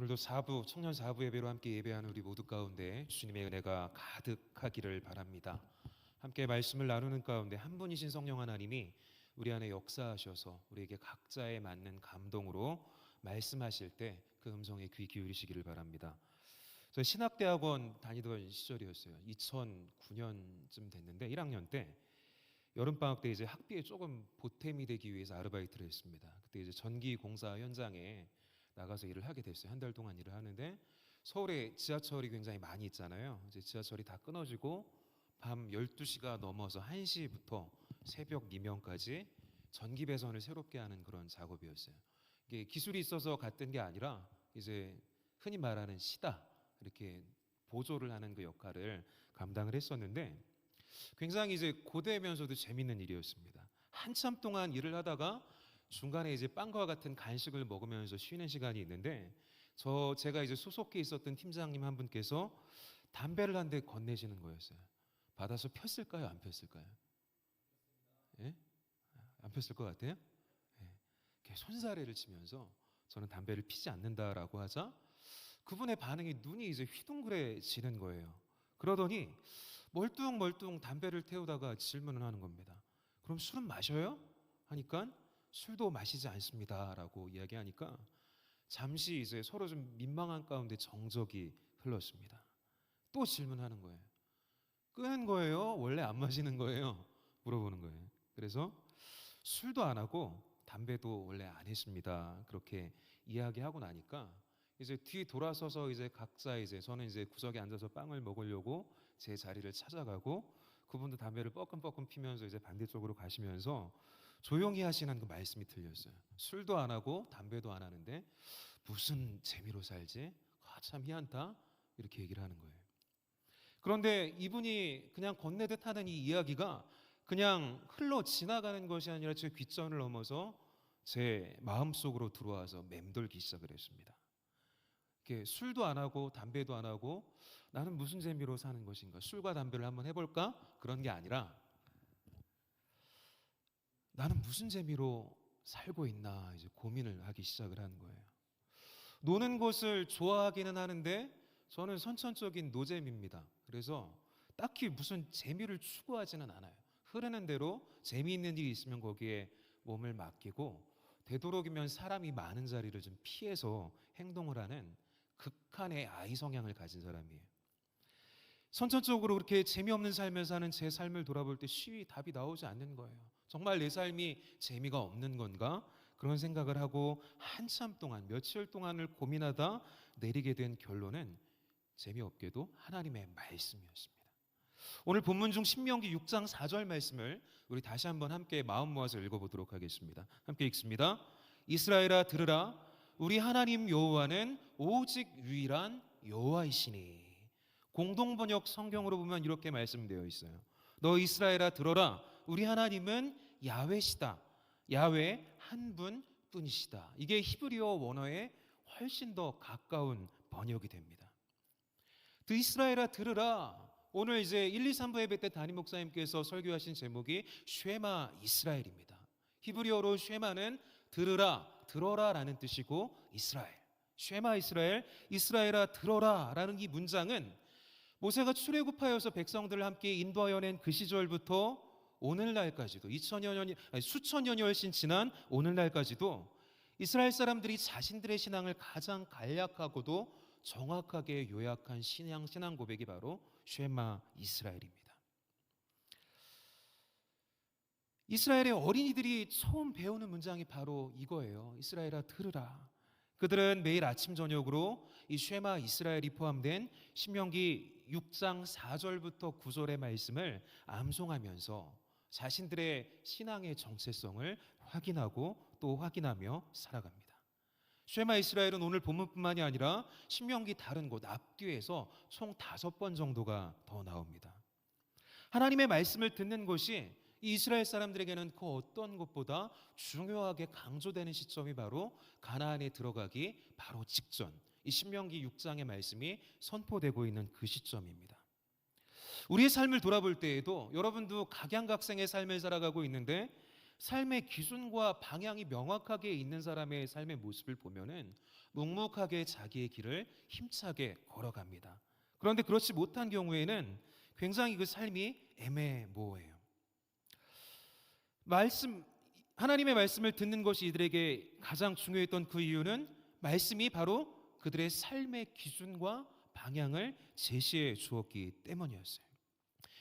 오늘도 청년 4부 예배로 함께 예배하는 우리 모두 가운데 주님의 은혜가 가득하기를 바랍니다. 함께 말씀을 나누는 가운데 한 분이신 성령 하나님이 우리 안에 역사하셔서 우리에게 각자에 맞는 감동으로 말씀하실 때 그 음성에 귀 기울이시기를 바랍니다. 저 신학대학원 다니던 시절이었어요. 2009년쯤 됐는데 1학년 때 여름방학 때 이제 학비에 조금 보탬이 되기 위해서 아르바이트를 했습니다. 그때 이제 전기 공사 현장에 나가서 일을 하게 됐어요. 한 달 동안 일을 하는데 서울에 지하철이 굉장히 많이 있잖아요. 이제 지하철이 다 끊어지고 밤 12시가 넘어서 1시부터 새벽 미명까지 전기 배선을 새롭게 하는 그런 작업이었어요. 이게 기술이 있어서 갔던 게 아니라 이제 흔히 말하는 시다 이렇게 보조를 하는 그 역할을 감당을 했었는데 굉장히 이제 고되면서도 재밌는 일이었습니다. 한참 동안 일을 하다가 중간에 이제 빵과 같은 간식을 먹으면서 쉬는 시간이 있는데 제가 이제 소속해 있었던 팀장님 한 분께서 담배를 한 대 건네시는 거였어요. 받아서 폈을까요? 안 폈을까요? 예? 안 폈을 것 같아요? 예. 이렇게 손사래를 치면서 저는 담배를 피지 않는다라고 하자 그분의 반응이 눈이 이제 휘둥그레지는 거예요. 그러더니 멀뚱멀뚱 담배를 태우다가 질문을 하는 겁니다. 그럼 술은 마셔요? 하니까 술도 마시지 않습니다라고 이야기하니까 잠시 이제 서로 좀 민망한 가운데 정적이 흘렀습니다. 또 질문하는 거예요. 끄는 거예요? 원래 안 마시는 거예요? 물어보는 거예요. 그래서 술도 안 하고 담배도 원래 안 했습니다. 그렇게 이야기하고 나니까 이제 뒤 돌아서서 이제 각자 이제 저는 이제 구석에 앉아서 빵을 먹으려고 제 자리를 찾아가고 그분도 담배를 뻐끔뻐끔 피면서 이제 반대쪽으로 가시면서 조용히 하시는 그 말씀이 들렸어요. 술도 안 하고 담배도 안 하는데 무슨 재미로 살지? 참 희한하다 이렇게 얘기를 하는 거예요. 그런데 이분이 그냥 건네듯 하는 이 이야기가 그냥 흘러 지나가는 것이 아니라 제 귓전을 넘어서 제 마음속으로 들어와서 맴돌기 시작을 했습니다. 이렇게 술도 안 하고 담배도 안 하고 나는 무슨 재미로 사는 것인가? 술과 담배를 한번 해볼까? 그런 게 아니라 나는 무슨 재미로 살고 있나 이제 고민을 하기 시작을 하는 거예요. 노는 것을 좋아하기는 하는데 저는 선천적인 노잼입니다. 그래서 딱히 무슨 재미를 추구하지는 않아요. 흐르는 대로 재미있는 일이 있으면 거기에 몸을 맡기고 되도록이면 사람이 많은 자리를 좀 피해서 행동을 하는 극한의 아이 성향을 가진 사람이에요. 선천적으로 그렇게 재미없는 삶을 사는 제 삶을 돌아볼 때 쉬이 답이 나오지 않는 거예요. 정말 내 삶이 재미가 없는 건가? 그런 생각을 하고 한참 동안 며칠 동안을 고민하다 내리게 된 결론은 재미없게도 하나님의 말씀이었습니다. 오늘 본문 중 신명기 6장 4절 말씀을 우리 다시 한번 함께 마음 모아서 읽어보도록 하겠습니다. 함께 읽습니다. 이스라엘아 들으라 우리 하나님 여호와는 오직 유일한 여호와이시니. 공동번역 성경으로 보면 이렇게 말씀되어 있어요. 너 이스라엘아 들어라 우리 하나님은 야훼시다. 야훼 한 분뿐이시다. 이게 히브리어 원어에 훨씬 더 가까운 번역이 됩니다. 그 이스라엘아 들으라. 오늘 이제 1, 2, 3부 예배 때 담임 목사님께서 설교하신 제목이 쉐마 이스라엘입니다. 히브리어로 쉐마는 들으라, 들어라라는 뜻이고 이스라엘, 쉐마 이스라엘, 이스라엘아 들어라라는 이 문장은 모세가 출애굽하여서 백성들을 함께 인도하여 낸 그 시절부터 오늘날까지도 수천여 년이 훨씬 지난 오늘날까지도 이스라엘 사람들이 자신들의 신앙을 가장 간략하고도 정확하게 요약한 신앙 고백이 바로 쉐마 이스라엘입니다. 이스라엘의 어린이들이 처음 배우는 문장이 바로 이거예요. 이스라엘아 들으라. 그들은 매일 아침 저녁으로 이 쉐마 이스라엘이 포함된 신명기 6장 4절부터 9절의 말씀을 암송하면서 자신들의 신앙의 정체성을 확인하고 또 확인하며 살아갑니다. 쉐마 이스라엘은 오늘 본문뿐만이 아니라 신명기 다른 곳 앞뒤에서 총 5번 정도가 더 나옵니다. 하나님의 말씀을 듣는 것이 이 이스라엘 사람들에게는 그 어떤 것보다 중요하게 강조되는 시점이 바로 가나안에 들어가기 바로 직전 이 신명기 6장의 말씀이 선포되고 있는 그 시점입니다. 우리의 삶을 돌아볼 때에도 여러분도 각양각색의 삶을 살아가고 있는데 삶의 기준과 방향이 명확하게 있는 사람의 삶의 모습을 보면은 묵묵하게 자기의 길을 힘차게 걸어갑니다. 그런데 그렇지 못한 경우에는 굉장히 그 삶이 애매모호해요. 말씀 하나님의 말씀을 듣는 것이 이들에게 가장 중요했던 그 이유는 말씀이 바로 그들의 삶의 기준과 방향을 제시해 주었기 때문이었어요.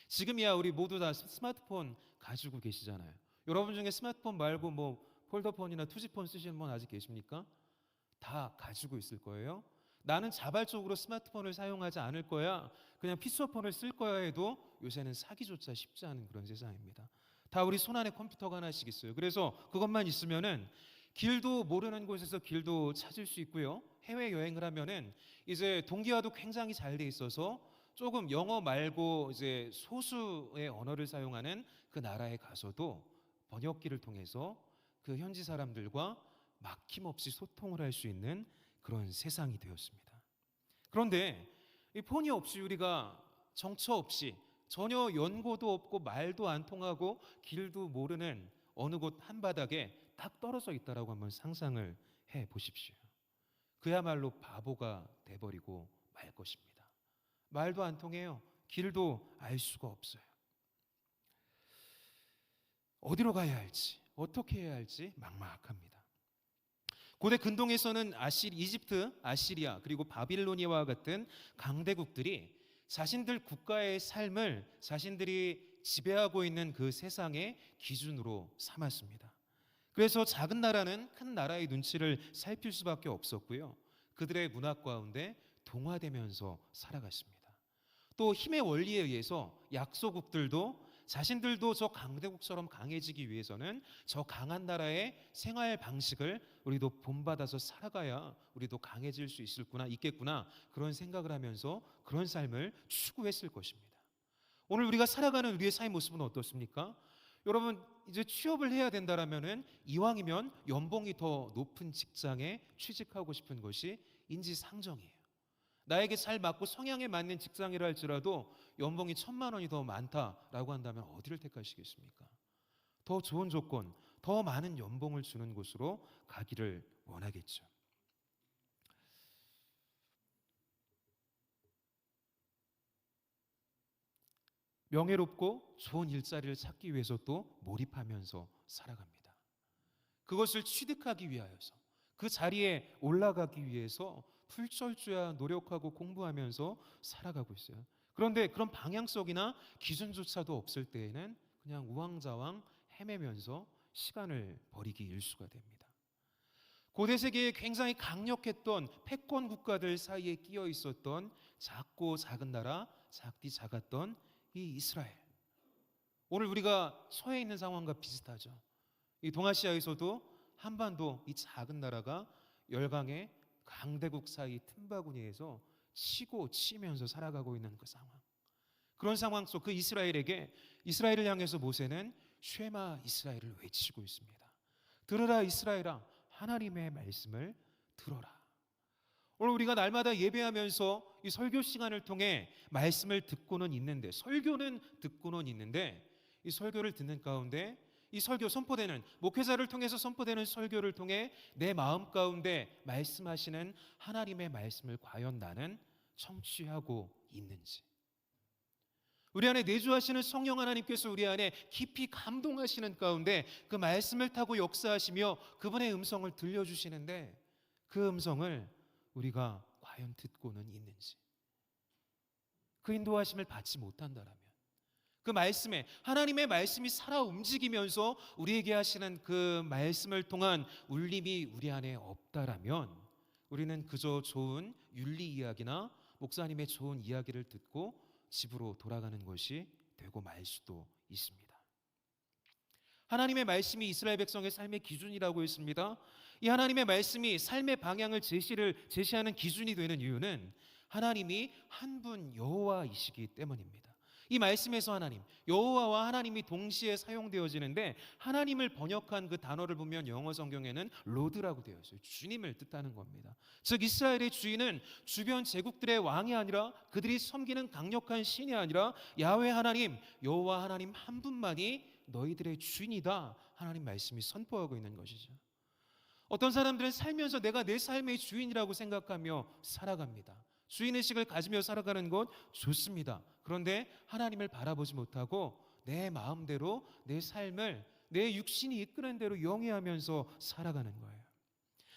지금이야 우리 모두 다 스마트폰 가지고 계시잖아요. 여러분 중에 스마트폰 말고 뭐 폴더폰이나 투지폰 쓰시는 분 아직 계십니까? 다 가지고 있을 거예요. 나는 자발적으로 스마트폰을 사용하지 않을 거야, 그냥 피처폰을 쓸 거야 해도 요새는 사기조차 쉽지 않은 그런 세상입니다. 다 우리 손안에 컴퓨터가 하나씩 있어요. 그래서 그것만 있으면은 길도 모르는 곳에서 길도 찾을 수 있고요. 해외 여행을 하면은 이제 동기화도 굉장히 잘 돼 있어서 조금 영어 말고 이제 소수의 언어를 사용하는 그 나라에 가서도 번역기를 통해서 그 현지 사람들과 막힘없이 소통을 할 수 있는 그런 세상이 되었습니다. 그런데 이 폰이 없이 우리가 정처 없이 전혀 연고도 없고 말도 안 통하고 길도 모르는 어느 곳 한바닥에 딱 떨어져 있다라고 한번 상상을 해 보십시오. 그야말로 바보가 돼버리고 말 것입니다. 말도 안 통해요. 길도 알 수가 없어요. 어디로 가야 할지, 어떻게 해야 할지 막막합니다. 고대 근동에서는 이집트, 아시리아, 그리고 바빌로니아와 같은 강대국들이 자신들 국가의 삶을 자신들이 지배하고 있는 그 세상의 기준으로 삼았습니다. 그래서 작은 나라는 큰 나라의 눈치를 살필 수밖에 없었고요. 그들의 문화 가운데 동화되면서 살아갔습니다. 또 힘의 원리에 의해서 약소국들도 자신들도 저 강대국처럼 강해지기 위해서는 저 강한 나라의 생활 방식을 우리도 본받아서 살아가야 우리도 강해질 수 있겠구나 그런 생각을 하면서 그런 삶을 추구했을 것입니다. 오늘 우리가 살아가는 우리의 삶의 모습은 어떻습니까? 여러분 이제 취업을 해야 된다라면은 이왕이면 연봉이 더 높은 직장에 취직하고 싶은 것이 인지상정이에요. 나에게 잘 맞고 성향에 맞는 직장이라 할지라도 연봉이 1,000만 원이 더 많다라고 한다면 어디를 택하시겠습니까? 더 좋은 조건, 더 많은 연봉을 주는 곳으로 가기를 원하겠죠. 명예롭고 좋은 일자리를 찾기 위해서 또 몰입하면서 살아갑니다. 그것을 취득하기 위하여서 그 자리에 올라가기 위해서 풀철주야 노력하고 공부하면서 살아가고 있어요. 그런데 그런 방향성이나 기준조차도 없을 때에는 그냥 우왕좌왕 헤매면서 시간을 버리기 일쑤가 됩니다. 고대 세계에 굉장히 강력했던 패권 국가들 사이에 끼어 있었던 작고 작은 나라, 작디 작았던 이 이스라엘. 오늘 우리가 처해 있는 상황과 비슷하죠. 이 동아시아에서도 한반도 이 작은 나라가 열강의 강대국 사이 틈바구니에서 치고 치면서 살아가고 있는 그 상황. 그런 상황 속 그 이스라엘을 향해서 모세는 쉐마 이스라엘을 외치고 있습니다. 들으라 이스라엘아, 하나님의 말씀을 들어라. 오늘 우리가 날마다 예배하면서 이 설교 시간을 통해 말씀을 듣고는 있는데, 설교는 듣고는 있는데, 이 설교를 듣는 가운데 이 설교 선포되는 목회자를 통해서 선포되는 설교를 통해 내 마음 가운데 말씀하시는 하나님의 말씀을 과연 나는 청취하고 있는지, 우리 안에 내주하시는 성령 하나님께서 우리 안에 깊이 감동하시는 가운데 그 말씀을 타고 역사하시며 그분의 음성을 들려주시는데 그 음성을 우리가 과연 듣고는 있는지, 그 인도하심을 받지 못한다라면, 그 말씀에 하나님의 말씀이 살아 움직이면서 우리에게 하시는 그 말씀을 통한 울림이 우리 안에 없다라면 우리는 그저 좋은 윤리 이야기나 목사님의 좋은 이야기를 듣고 집으로 돌아가는 것이 되고 말 수도 있습니다. 하나님의 말씀이 이스라엘 백성의 삶의 기준이라고 했습니다. 이 하나님의 말씀이 삶의 방향을 제시하는 기준이 되는 이유는 하나님이 한 분 여호와이시기 때문입니다. 이 말씀에서 하나님, 여호와와 하나님이 동시에 사용되어지는데 하나님을 번역한 그 단어를 보면 영어 성경에는 로드라고 되어 있어요. 주님을 뜻하는 겁니다. 즉 이스라엘의 주인은 주변 제국들의 왕이 아니라 그들이 섬기는 강력한 신이 아니라 야훼 하나님, 여호와 하나님 한 분만이 너희들의 주인이다. 하나님 말씀이 선포하고 있는 것이죠. 어떤 사람들은 살면서 내가 내 삶의 주인이라고 생각하며 살아갑니다. 주인의식을 가지며 살아가는 것 좋습니다. 그런데 하나님을 바라보지 못하고 내 마음대로 내 삶을 내 육신이 이끄는 대로 영위하면서 살아가는 거예요.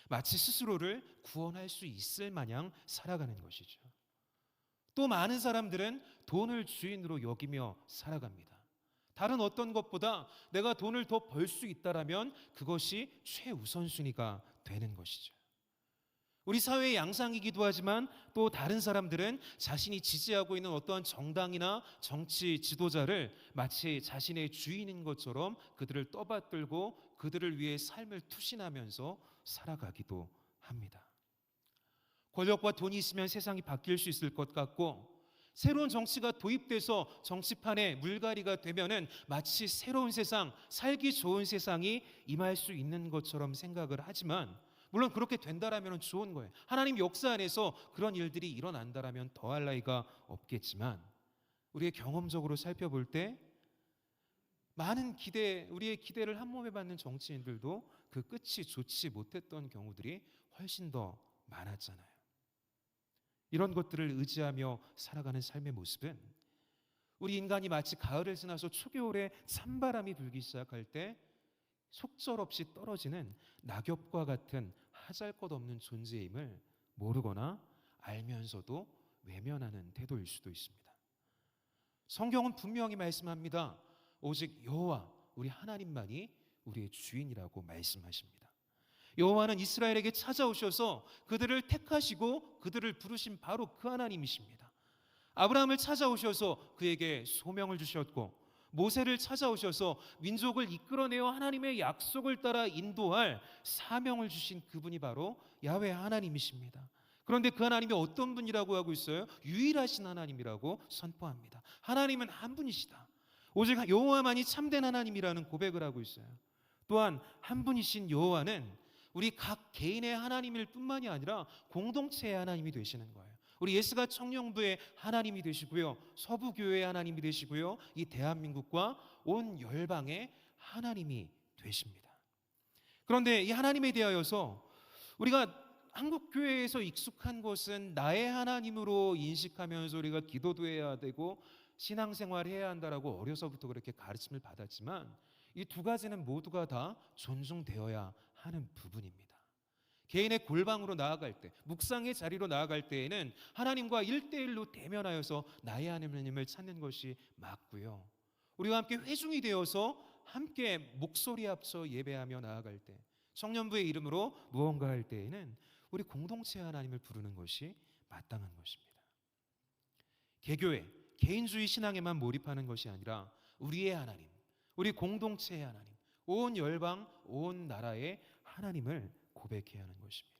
마치 스스로를 구원할 수 있을 마냥 살아가는 것이죠. 또 많은 사람들은 돈을 주인으로 여기며 살아갑니다. 다른 어떤 것보다 내가 돈을 더 벌 수 있다라면 그것이 최우선순위가 되는 것이죠. 우리 사회의 양상이기도 하지만 또 다른 사람들은 자신이 지지하고 있는 어떠한 정당이나 정치 지도자를 마치 자신의 주인인 것처럼 그들을 떠받들고 그들을 위해 삶을 투신하면서 살아가기도 합니다. 권력과 돈이 있으면 세상이 바뀔 수 있을 것 같고, 새로운 정치가 도입돼서 정치판에 물갈이가 되면은 마치 새로운 세상, 살기 좋은 세상이 임할 수 있는 것처럼 생각을 하지만, 물론 그렇게 된다라면 좋은 거예요. 하나님 역사 안에서 그런 일들이 일어난다라면 더할 나위가 없겠지만, 우리의 경험적으로 살펴볼 때 많은 우리의 기대를 한 몸에 받는 정치인들도 그 끝이 좋지 못했던 경우들이 훨씬 더 많았잖아요. 이런 것들을 의지하며 살아가는 삶의 모습은 우리 인간이 마치 가을을 지나서 초겨울에 찬바람이 불기 시작할 때 속절없이 떨어지는 낙엽과 같은 하잘것없는 존재임을 모르거나 알면서도 외면하는 태도일 수도 있습니다. 성경은 분명히 말씀합니다. 오직 여호와 우리 하나님만이 우리의 주인이라고 말씀하십니다. 여호와는 이스라엘에게 찾아오셔서 그들을 택하시고 그들을 부르신 바로 그 하나님이십니다. 아브라함을 찾아오셔서 그에게 소명을 주셨고, 모세를 찾아오셔서 민족을 이끌어내어 하나님의 약속을 따라 인도할 사명을 주신 그분이 바로 야훼 하나님이십니다. 그런데 그 하나님이 어떤 분이라고 하고 있어요? 유일하신 하나님이라고 선포합니다. 하나님은 한 분이시다. 오직 여호와만이 참된 하나님이라는 고백을 하고 있어요. 또한 한 분이신 여호와는 우리 각 개인의 하나님일 뿐만이 아니라 공동체의 하나님이 되시는 거예요. 우리 예스가 청년부의 하나님이 되시고요, 서부교회의 하나님이 되시고요, 이 대한민국과 온 열방의 하나님이 되십니다. 그런데 이 하나님에 대하여서 우리가 한국교회에서 익숙한 것은 나의 하나님으로 인식하면서 우리가 기도도 해야 되고 신앙생활을 해야 한다라고 어려서부터 그렇게 가르침을 받았지만, 이 두 가지는 모두가 다 존중되어야 하는 부분입니다. 개인의 골방으로 나아갈 때, 묵상의 자리로 나아갈 때에는 하나님과 1대1로 대면하여서 나의 하나님을 찾는 것이 맞고요, 우리와 함께 회중이 되어서 함께 목소리 합쳐 예배하며 나아갈 때, 청년부의 이름으로 무언가 할 때에는 우리 공동체 하나님을 부르는 것이 마땅한 것입니다. 개교회, 개인주의 신앙에만 몰입하는 것이 아니라 우리의 하나님, 우리 공동체의 하나님, 온 열방, 온 나라의 하나님을 고백해야 하는 것입니다.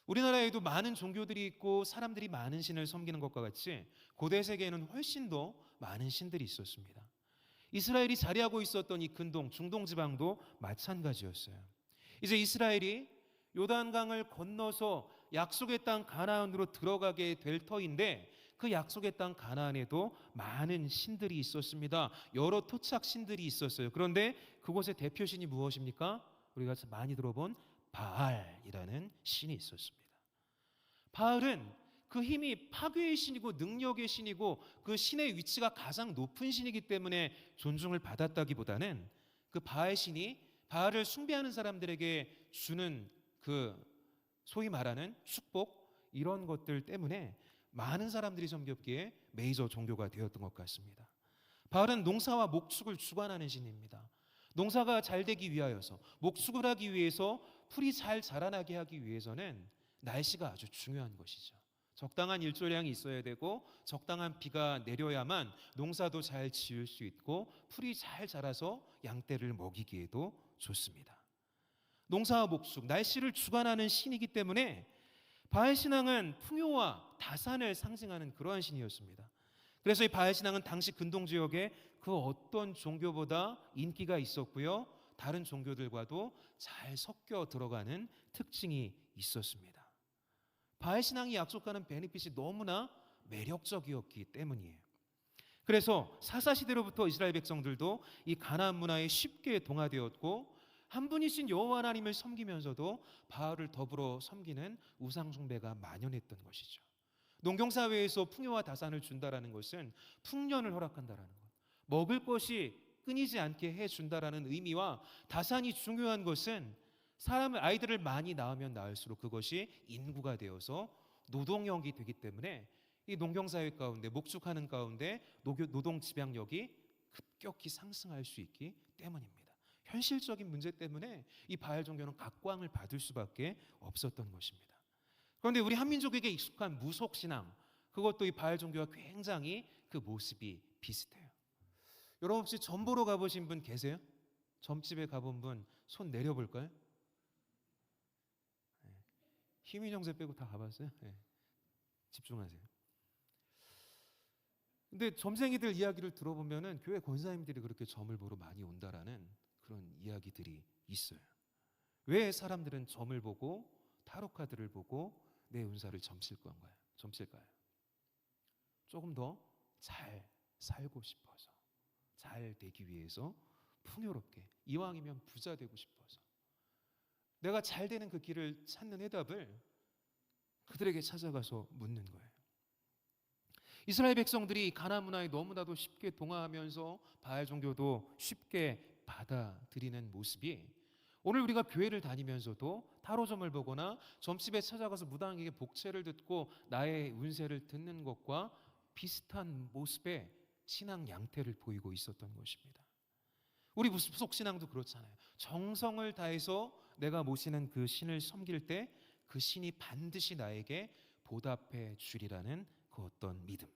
우리나라에도 많은 종교들이 있고 사람들이 많은 신을 섬기는 것과 같이 고대 세계에는 훨씬 더 많은 신들이 있었습니다. 이스라엘이 자리하고 있었던 이 근동, 중동 지방도 마찬가지였어요. 이제 이스라엘이 요단강을 건너서 약속의 땅 가나안으로 들어가게 될 터인데, 그 약속의 땅 가나안에도 많은 신들이 있었습니다. 여러 토착 신들이 있었어요. 그런데 그곳의 대표신이 무엇입니까? 우리가 많이 들어본 바알이라는 신이 있었습니다. 바알은 그 힘이 파괴의 신이고 능력의 신이고 그 신의 위치가 가장 높은 신이기 때문에 존중을 받았다기보다는 그 바알 신이 바알을 숭배하는 사람들에게 주는 그 소위 말하는 축복, 이런 것들 때문에 많은 사람들이 섬겼기에 메이저 종교가 되었던 것 같습니다. 바알은 농사와 목축을 주관하는 신입니다. 농사가 잘 되기 위하여서, 목축을 하기 위해서, 풀이 잘 자라나게 하기 위해서는 날씨가 아주 중요한 것이죠. 적당한 일조량이 있어야 되고 적당한 비가 내려야만 농사도 잘 지을 수 있고 풀이 잘 자라서 양떼를 먹이기에도 좋습니다. 농사와 목축, 날씨를 주관하는 신이기 때문에 바알 신앙은 풍요와 다산을 상징하는 그러한 신이었습니다. 그래서 이 바알 신앙은 당시 근동 지역에 그 어떤 종교보다 인기가 있었고요, 다른 종교들과도 잘 섞여 들어가는 특징이 있었습니다. 바알 신앙이 약속하는 베네핏이 너무나 매력적이었기 때문이에요. 그래서 사사시대로부터 이스라엘 백성들도 이 가나안 문화에 쉽게 동화되었고, 한 분이신 여호와 하나님을 섬기면서도 바알을 더불어 섬기는 우상 숭배가 만연했던 것이죠. 농경사회에서 풍요와 다산을 준다라는 것은 풍년을 허락한다라는 것, 먹을 것이 끊이지 않게 해준다라는 의미와 다산이 중요한 것은 사람을 아이들을 많이 낳으면 낳을수록 그것이 인구가 되어서 노동력이 되기 때문에 이 농경사회 가운데 목축하는 가운데 노동 집약력이 급격히 상승할 수 있기 때문입니다. 현실적인 문제 때문에 이 바알 종교는 각광을 받을 수밖에 없었던 것입니다. 그런데 우리 한민족에게 익숙한 무속신앙, 그것도 이 바알 종교와 굉장히 그 모습이 비슷해요. 여러분 혹시 점 보러 가보신 분 계세요? 점집에 가본 분 손 내려볼까요? 희민 형제 빼고 다 가봤어요? 네. 집중하세요. 근데 점쟁이들 이야기를 들어보면은 교회 권사님들이 그렇게 점을 보러 많이 온다라는 그런 이야기들이 있어요. 왜 사람들은 점을 보고 타로 카드를 보고 내 운사를 점칠까요? 조금 더 잘 살고 싶어서, 잘 되기 위해서, 풍요롭게, 이왕이면 부자 되고 싶어서, 내가 잘 되는 그 길을 찾는 해답을 그들에게 찾아가서 묻는 거예요. 이스라엘 백성들이 가나안 문화에 너무나도 쉽게 동화하면서 바알 종교도 쉽게 받아들이는 모습이 오늘 우리가 교회를 다니면서도 타로점을 보거나 점집에 찾아가서 무당에게 복채를 듣고 나의 운세를 듣는 것과 비슷한 모습의 신앙 양태를 보이고 있었던 것입니다. 우리 무속 신앙도 그렇잖아요. 정성을 다해서 내가 모시는 그 신을 섬길 때 그 신이 반드시 나에게 보답해 주리라는 그 어떤 믿음.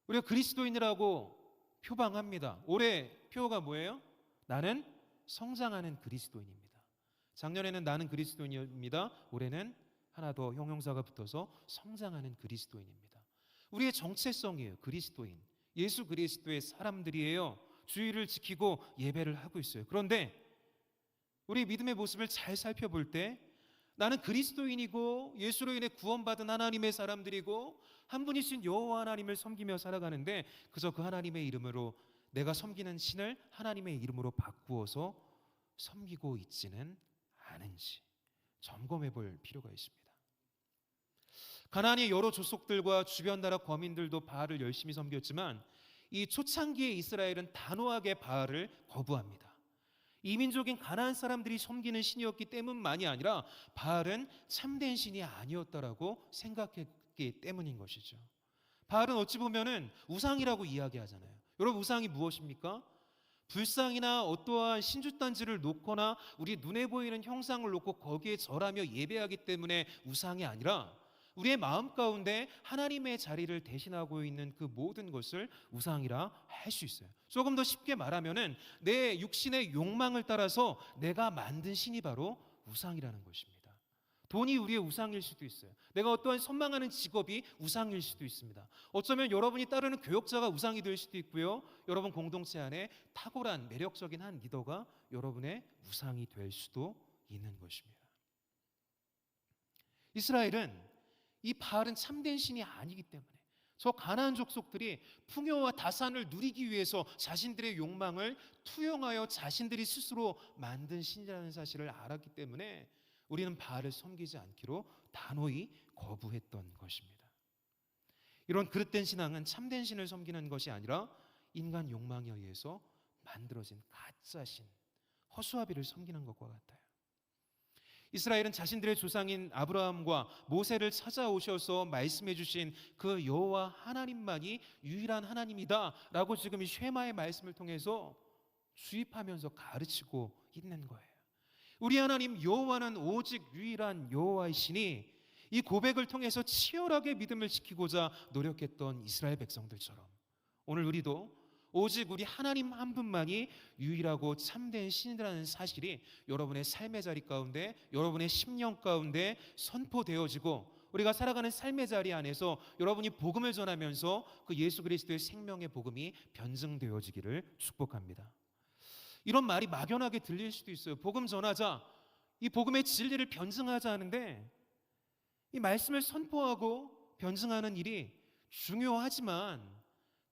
우리가 그리스도인이라고 표방합니다. 올해 표어가 뭐예요? 나는 성장하는 그리스도인입니다. 작년에는 나는 그리스도인입니다. 올해는 하나 더 형용사가 붙어서 성장하는 그리스도인입니다. 우리의 정체성이에요. 그리스도인. 예수 그리스도의 사람들이에요. 주의를 지키고 예배를 하고 있어요. 그런데 우리 믿음의 모습을 잘 살펴볼 때 나는 그리스도인이고 예수로 인해 구원받은 하나님의 사람들이고 한 분이신 여호와 하나님을 섬기며 살아가는데 그저 그 하나님의 이름으로 내가 섬기는 신을 하나님의 이름으로 바꾸어서 섬기고 있지는 않은지 점검해 볼 필요가 있습니다. 가나안의 여러 족속들과 주변 나라 거민들도 바알을 열심히 섬겼지만 이 초창기의 이스라엘은 단호하게 바알을 거부합니다. 이민족인 가나안 사람들이 섬기는 신이었기 때문만이 아니라 바알은 참된 신이 아니었다라고 생각했기 때문인 것이죠. 바알은 어찌 보면은 우상이라고 이야기하잖아요. 여러분 우상이 무엇입니까? 불상이나 어떠한 신주단지를 놓거나 우리 눈에 보이는 형상을 놓고 거기에 절하며 예배하기 때문에 우상이 아니라 우리의 마음 가운데 하나님의 자리를 대신하고 있는 그 모든 것을 우상이라 할 수 있어요. 조금 더 쉽게 말하면은 내 육신의 욕망을 따라서 내가 만든 신이 바로 우상이라는 것입니다. 돈이 우리의 우상일 수도 있어요. 내가 어떠한 선망하는 직업이 우상일 수도 있습니다. 어쩌면 여러분이 따르는 교역자가 우상이 될 수도 있고요. 여러분 공동체 안에 탁월한 매력적인 한 리더가 여러분의 우상이 될 수도 있는 것입니다. 이스라엘은 이 바알은 참된 신이 아니기 때문에 저 가나안 족속들이 풍요와 다산을 누리기 위해서 자신들의 욕망을 투영하여 자신들이 스스로 만든 신이라는 사실을 알았기 때문에 우리는 바알을 섬기지 않기로 단호히 거부했던 것입니다. 이런 그릇된 신앙은 참된 신을 섬기는 것이 아니라 인간 욕망에 의해서 만들어진 가짜 신, 허수아비를 섬기는 것과 같아요. 이스라엘은 자신들의 조상인 아브라함과 모세를 찾아오셔서 말씀해 주신 그 여호와 하나님만이 유일한 하나님이다라고 지금 이 쉐마의 말씀을 통해서 주입하면서 가르치고 있는 거예요. 우리 하나님 여호와는 오직 유일한 여호와이시니 이 고백을 통해서 치열하게 믿음을 지키고자 노력했던 이스라엘 백성들처럼 오늘 우리도 오직 우리 하나님 한 분만이 유일하고 참된 신이라는 사실이 여러분의 삶의 자리 가운데 여러분의 심령 가운데 선포되어지고 우리가 살아가는 삶의 자리 안에서 여러분이 복음을 전하면서 그 예수 그리스도의 생명의 복음이 변증되어지기를 축복합니다. 이런 말이 막연하게 들릴 수도 있어요. 복음 전하자, 이 복음의 진리를 변증하자 하는데 이 말씀을 선포하고 변증하는 일이 중요하지만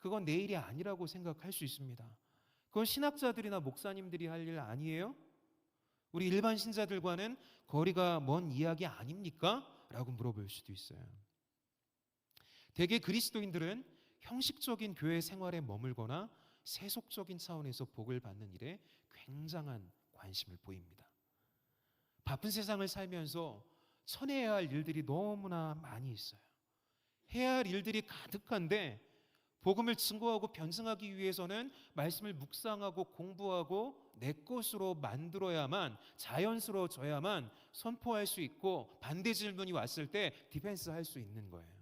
그건 내 일이 아니라고 생각할 수 있습니다. 그건 신학자들이나 목사님들이 할 일 아니에요? 우리 일반 신자들과는 거리가 먼 이야기 아닙니까? 라고 물어볼 수도 있어요. 대개 그리스도인들은 형식적인 교회 생활에 머물거나 세속적인 차원에서 복을 받는 일에 굉장한 관심을 보입니다. 바쁜 세상을 살면서 처리해야 할 일들이 너무나 많이 있어요. 해야 할 일들이 가득한데 복음을 증거하고 변증하기 위해서는 말씀을 묵상하고 공부하고 내 것으로 만들어야만, 자연스러워져야만 선포할 수 있고 반대 질문이 왔을 때 디펜스 할 수 있는 거예요.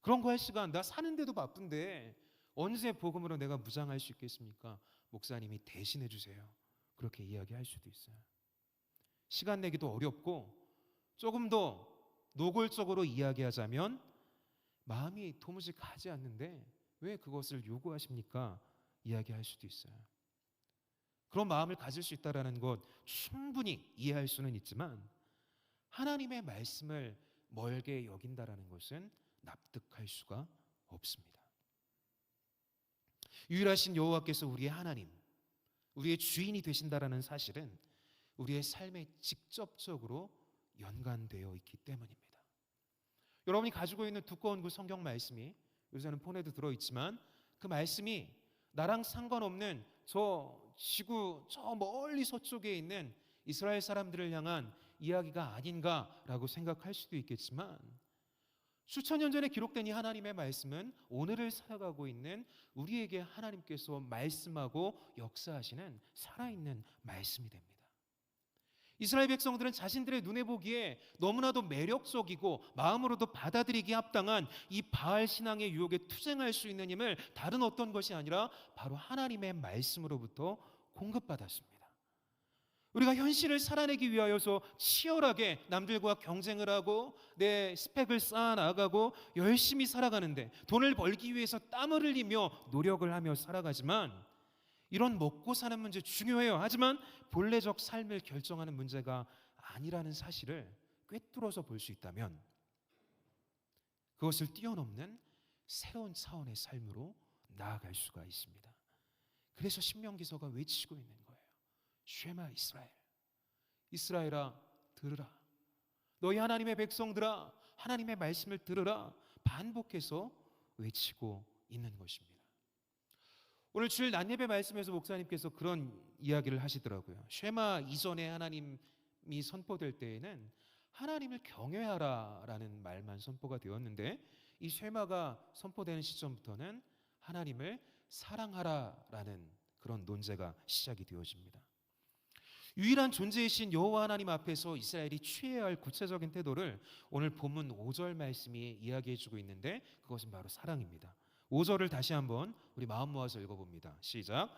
그런 거 할 시간, 나 사는데도 바쁜데 언제 복음으로 내가 무장할 수 있겠습니까? 목사님이 대신해 주세요. 그렇게 이야기할 수도 있어요. 시간 내기도 어렵고 조금 더 노골적으로 이야기하자면 마음이 도무지 가지 않는데 왜 그것을 요구하십니까? 이야기할 수도 있어요. 그런 마음을 가질 수 있다는 것 충분히 이해할 수는 있지만 하나님의 말씀을 멀게 여긴다라는 것은 납득할 수가 없습니다. 유일하신 여호와께서 우리의 하나님, 우리의 주인이 되신다라는 사실은 우리의 삶에 직접적으로 연관되어 있기 때문입니다. 여러분이 가지고 있는 두꺼운 그 성경 말씀이 요새는 폰에도 들어있지만 그 말씀이 나랑 상관없는 저 지구 저 멀리 서쪽에 있는 이스라엘 사람들을 향한 이야기가 아닌가라고 생각할 수도 있겠지만 수천 년 전에 기록된 이 하나님의 말씀은 오늘을 살아가고 있는 우리에게 하나님께서 말씀하고 역사하시는 살아있는 말씀이 됩니다. 이스라엘 백성들은 자신들의 눈에 보기에 너무나도 매력적이고 마음으로도 받아들이기 합당한 이 바알 신앙의 유혹에 투쟁할 수 있는 힘을 다른 어떤 것이 아니라 바로 하나님의 말씀으로부터 공급받았습니다. 우리가 현실을 살아내기 위하여서 치열하게 남들과 경쟁을 하고 내 스펙을 쌓아 나가고 열심히 살아가는데 돈을 벌기 위해서 땀을 흘리며 노력을 하며 살아가지만 이런 먹고 사는 문제 중요해요. 하지만 본래적 삶을 결정하는 문제가 아니라는 사실을 꿰뚫어서 볼 수 있다면 그것을 뛰어넘는 새로운 차원의 삶으로 나아갈 수가 있습니다. 그래서 신명기서가 외치고 있는 거예요. 쉐마 이스라엘, 이스라엘아 들으라. 너희 하나님의 백성들아 하나님의 말씀을 들으라. 반복해서 외치고 있는 것입니다. 오늘 주일 낮예배 말씀에서 목사님께서 그런 이야기를 하시더라고요. 쉐마 이전에 하나님이 선포될 때에는 하나님을 경외하라라는 말만 선포가 되었는데 이 쉐마가 선포되는 시점부터는 하나님을 사랑하라라는 그런 논제가 시작이 되어집니다. 유일한 존재이신 여호와 하나님 앞에서 이스라엘이 취해야 할 구체적인 태도를 오늘 본문 5절 말씀이 이야기해주고 있는데 그것은 바로 사랑입니다. 5절을 다시 한번 우리 마음 모아서 읽어봅니다. 시작.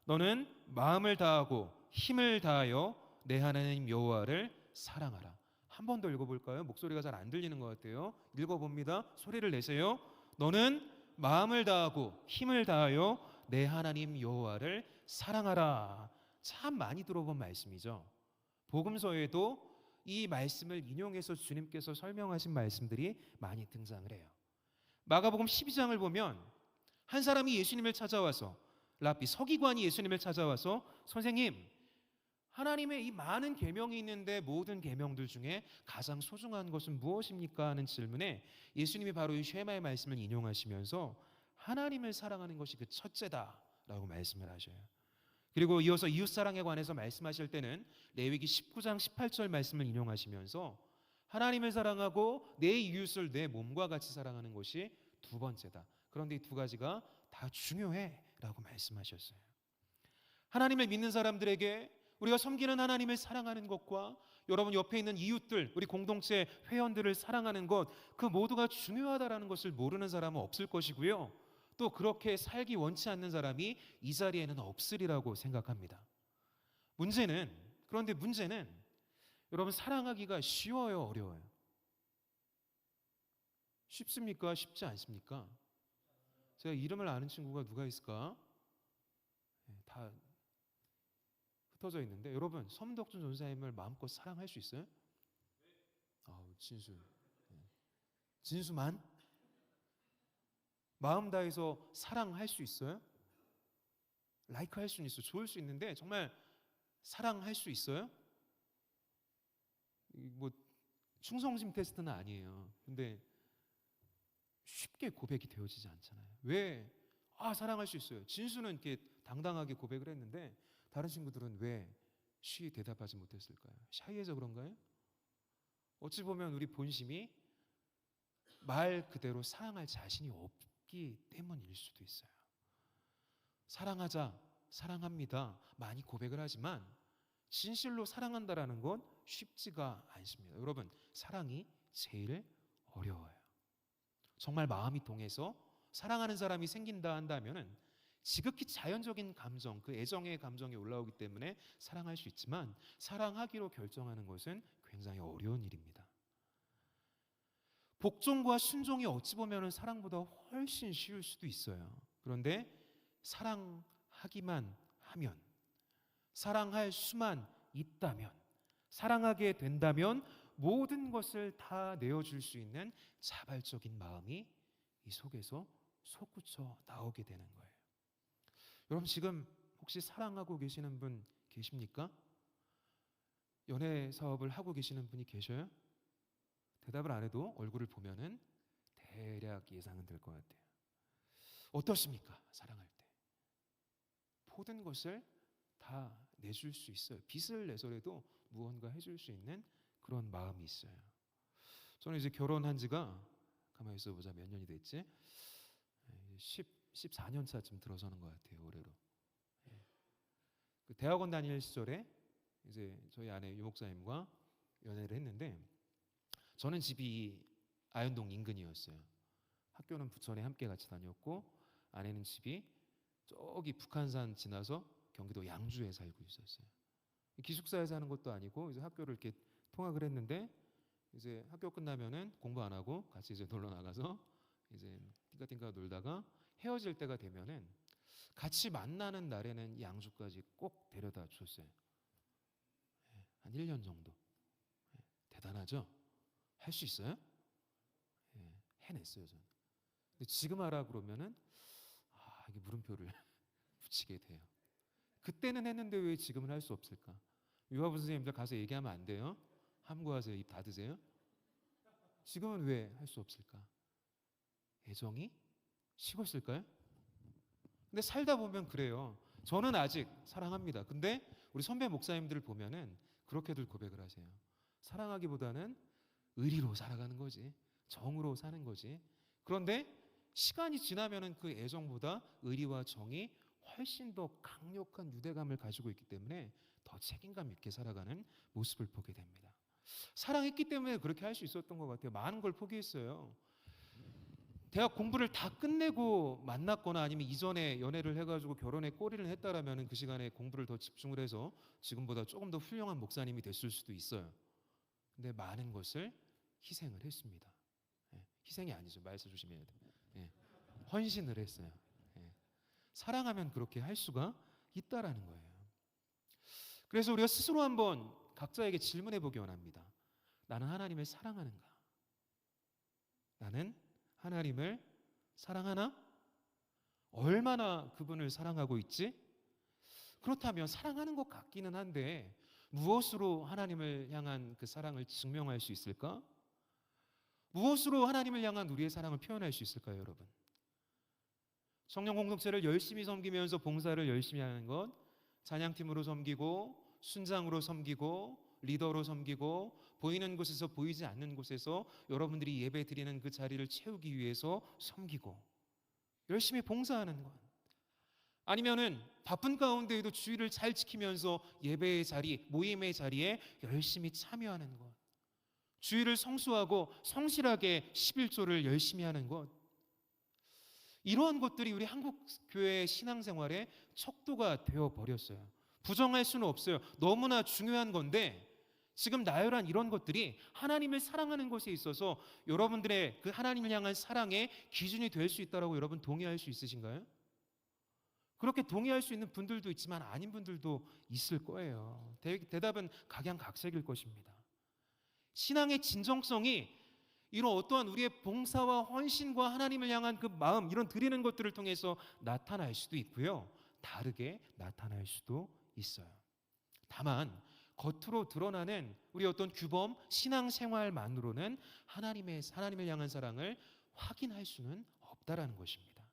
너는 마음을 다하고 힘을 다하여 내 하나님 여호와를 사랑하라. 한 번 더 읽어볼까요? 목소리가 잘 안 들리는 것 같아요. 읽어봅니다. 소리를 내세요. 너는 마음을 다하고 힘을 다하여 내 하나님 여호와를 사랑하라. 참 많이 들어본 말씀이죠. 복음서에도 이 말씀을 인용해서 주님께서 설명하신 말씀들이 많이 등장을 해요. 마가복음 12장을 보면 한 사람이 예수님을 찾아와서 랍비 서기관이 예수님을 찾아와서 선생님 하나님의 이 많은 계명이 있는데 모든 계명들 중에 가장 소중한 것은 무엇입니까? 하는 질문에 예수님이 바로 이 쉐마의 말씀을 인용하시면서 하나님을 사랑하는 것이 그 첫째다라고 말씀을 하셔요. 그리고 이어서 이웃사랑에 관해서 말씀하실 때는 레위기 19장 18절 말씀을 인용하시면서 하나님을 사랑하고 내 이웃을 내 몸과 같이 사랑하는 것이 두 번째다. 그런데 이 두 가지가 다 중요해 라고 말씀하셨어요. 하나님을 믿는 사람들에게 우리가 섬기는 하나님을 사랑하는 것과 여러분 옆에 있는 이웃들, 우리 공동체 회원들을 사랑하는 것, 그 모두가 중요하다라는 것을 모르는 사람은 없을 것이고요. 또 그렇게 살기 원치 않는 사람이 이 자리에는 없으리라고 생각합니다. 그런데 문제는 여러분 사랑하기가 쉬워요, 어려워요? 쉽습니까? 쉽지 않습니까? 제가 이름을 아는 친구가 누가 있을까? 다 흩어져 있는데 여러분 서문덕준 전사님을 마음껏 사랑할 수 있어요? 진수만? 마음 다해서 사랑할 수 있어요? 라이크할 수는 있어, 좋을 수 있는데 정말 사랑할 수 있어요? 뭐 충성심 테스트는 아니에요. 근데 쉽게 고백이 되어지지 않잖아요. 왜? 사랑할 수 있어요. 진수는 이렇게 당당하게 고백을 했는데 다른 친구들은 왜 쉬 대답하지 못했을까요? 샤이해서 그런가요? 어찌 보면 우리 본심이 말 그대로 사랑할 자신이 없기 때문일 수도 있어요. 사랑하자, 사랑합니다, 많이 고백을 하지만 진실로 사랑한다라는 건 쉽지가 않습니다. 여러분, 사랑이 제일 어려워요. 정말 마음이 동해서 사랑하는 사람이 생긴다 한다면은 지극히 자연적인 감정, 그 애정의 감정이 올라오기 때문에 사랑할 수 있지만 사랑하기로 결정하는 것은 굉장히 어려운 일입니다. 복종과 순종이 어찌 보면 사랑보다 훨씬 쉬울 수도 있어요. 그런데 사랑하기만 하면, 사랑할 수만 있다면, 사랑하게 된다면 모든 것을 다 내어줄 수 있는 자발적인 마음이 이 속에서 솟구쳐 나오게 되는 거예요. 여러분, 지금 혹시 사랑하고 계시는 분 계십니까? 연애 사업을 하고 계시는 분이 계셔요? 대답을 안 해도 얼굴을 보면은 대략 예상은 될 것 같아요. 어떻습니까? 사랑할 때 모든 것을 다 내줄 수 있어요. 빚을 내서라도 무언가 해줄 수 있는 그런 마음이 있어요. 저는 이제 결혼한 지가 가만히 있어보자 몇 년이 됐지? 14년 차쯤 들어서는 것 같아요. 올해로. 그 대학원 다닐 시절에 이제 저희 아내 유 목사님과 연애를 했는데 저는 집이 아현동 인근이었어요. 학교는 부천에 함께 같이 다녔고 아내는 집이 저기 북한산 지나서 경기도 양주에 살고 있었어요. 기숙사에 사는 것도 아니고 이제 학교를 이렇게 통학을 했는데 이제 학교 끝나면은 공부 안 하고 같이 이제 놀러 나가서 이제 띵까띵까 놀다가 헤어질 때가 되면은 같이 만나는 날에는 양주까지 꼭 데려다 줬어요. 한 1년 정도. 대단하죠? 할 수 있어요? 해냈어요 저는. 근데 지금 하라 그러면은 이게 물음표를 붙이게 돼요. 그때는 했는데 왜 지금은 할 수 없을까? 유아부 선생님들 가서 얘기하면 안 돼요? 함구하세요. 입 닫으세요. 지금은 왜 할 수 없을까? 애정이 식었을까요? 근데 살다 보면 그래요. 저는 아직 사랑합니다. 근데 우리 선배 목사님들을 보면은 그렇게들 고백을 하세요. 사랑하기보다는 의리로 살아가는 거지. 정으로 사는 거지. 그런데 시간이 지나면은 그 애정보다 의리와 정이 훨씬 더 강력한 유대감을 가지고 있기 때문에 더 책임감 있게 살아가는 모습을 보게 됩니다. 사랑했기 때문에 그렇게 할 수 있었던 것 같아요. 많은 걸 포기했어요. 대학 공부를 다 끝내고 만났거나 아니면 이전에 연애를 해가지고 결혼에 꼬리를 했다라면 그 시간에 공부를 더 집중을 해서 지금보다 조금 더 훌륭한 목사님이 됐을 수도 있어요. 근데 많은 것을 희생을 했습니다. 희생이 아니죠. 말씀 조심해야 돼요. 헌신을 했어요. 사랑하면 그렇게 할 수가 있다라는 거예요. 그래서 우리가 스스로 한번 각자에게 질문해 보기 원합니다. 나는 하나님을 사랑하는가? 나는 하나님을 사랑하나? 얼마나 그분을 사랑하고 있지? 그렇다면 사랑하는 것 같기는 한데 무엇으로 하나님을 향한 그 사랑을 증명할 수 있을까? 무엇으로 하나님을 향한 우리의 사랑을 표현할 수 있을까요, 여러분? 성령 공동체를 열심히 섬기면서 봉사를 열심히 하는 것, 찬양팀으로 섬기고 순장으로 섬기고 리더로 섬기고 보이는 곳에서 보이지 않는 곳에서 여러분들이 예배 드리는 그 자리를 채우기 위해서 섬기고 열심히 봉사하는 것, 아니면은 바쁜 가운데에도 주의를 잘 지키면서 예배의 자리, 모임의 자리에 열심히 참여하는 것, 주의를 성수하고 성실하게 11조를 열심히 하는 것, 이러한 것들이 우리 한국 교회의 신앙생활의 척도가 되어버렸어요. 부정할 수는 없어요. 너무나 중요한 건데 지금 나열한 이런 것들이 하나님을 사랑하는 것에 있어서 여러분들의 그 하나님을 향한 사랑의 기준이 될 수 있다고 여러분 동의할 수 있으신가요? 그렇게 동의할 수 있는 분들도 있지만 아닌 분들도 있을 거예요. 대답은 각양각색일 것입니다. 신앙의 진정성이 이런 어떠한 우리의 봉사와 헌신과 하나님을 향한 그 마음, 이런 드리는 것들을 통해서 나타날 수도 있고요. 다르게 나타날 수도 있어요. 다만 겉으로 드러나는 우리 어떤 규범 신앙생활만으로는 하나님을 향한 사랑을 확인할 수는 없다라는 것입니다.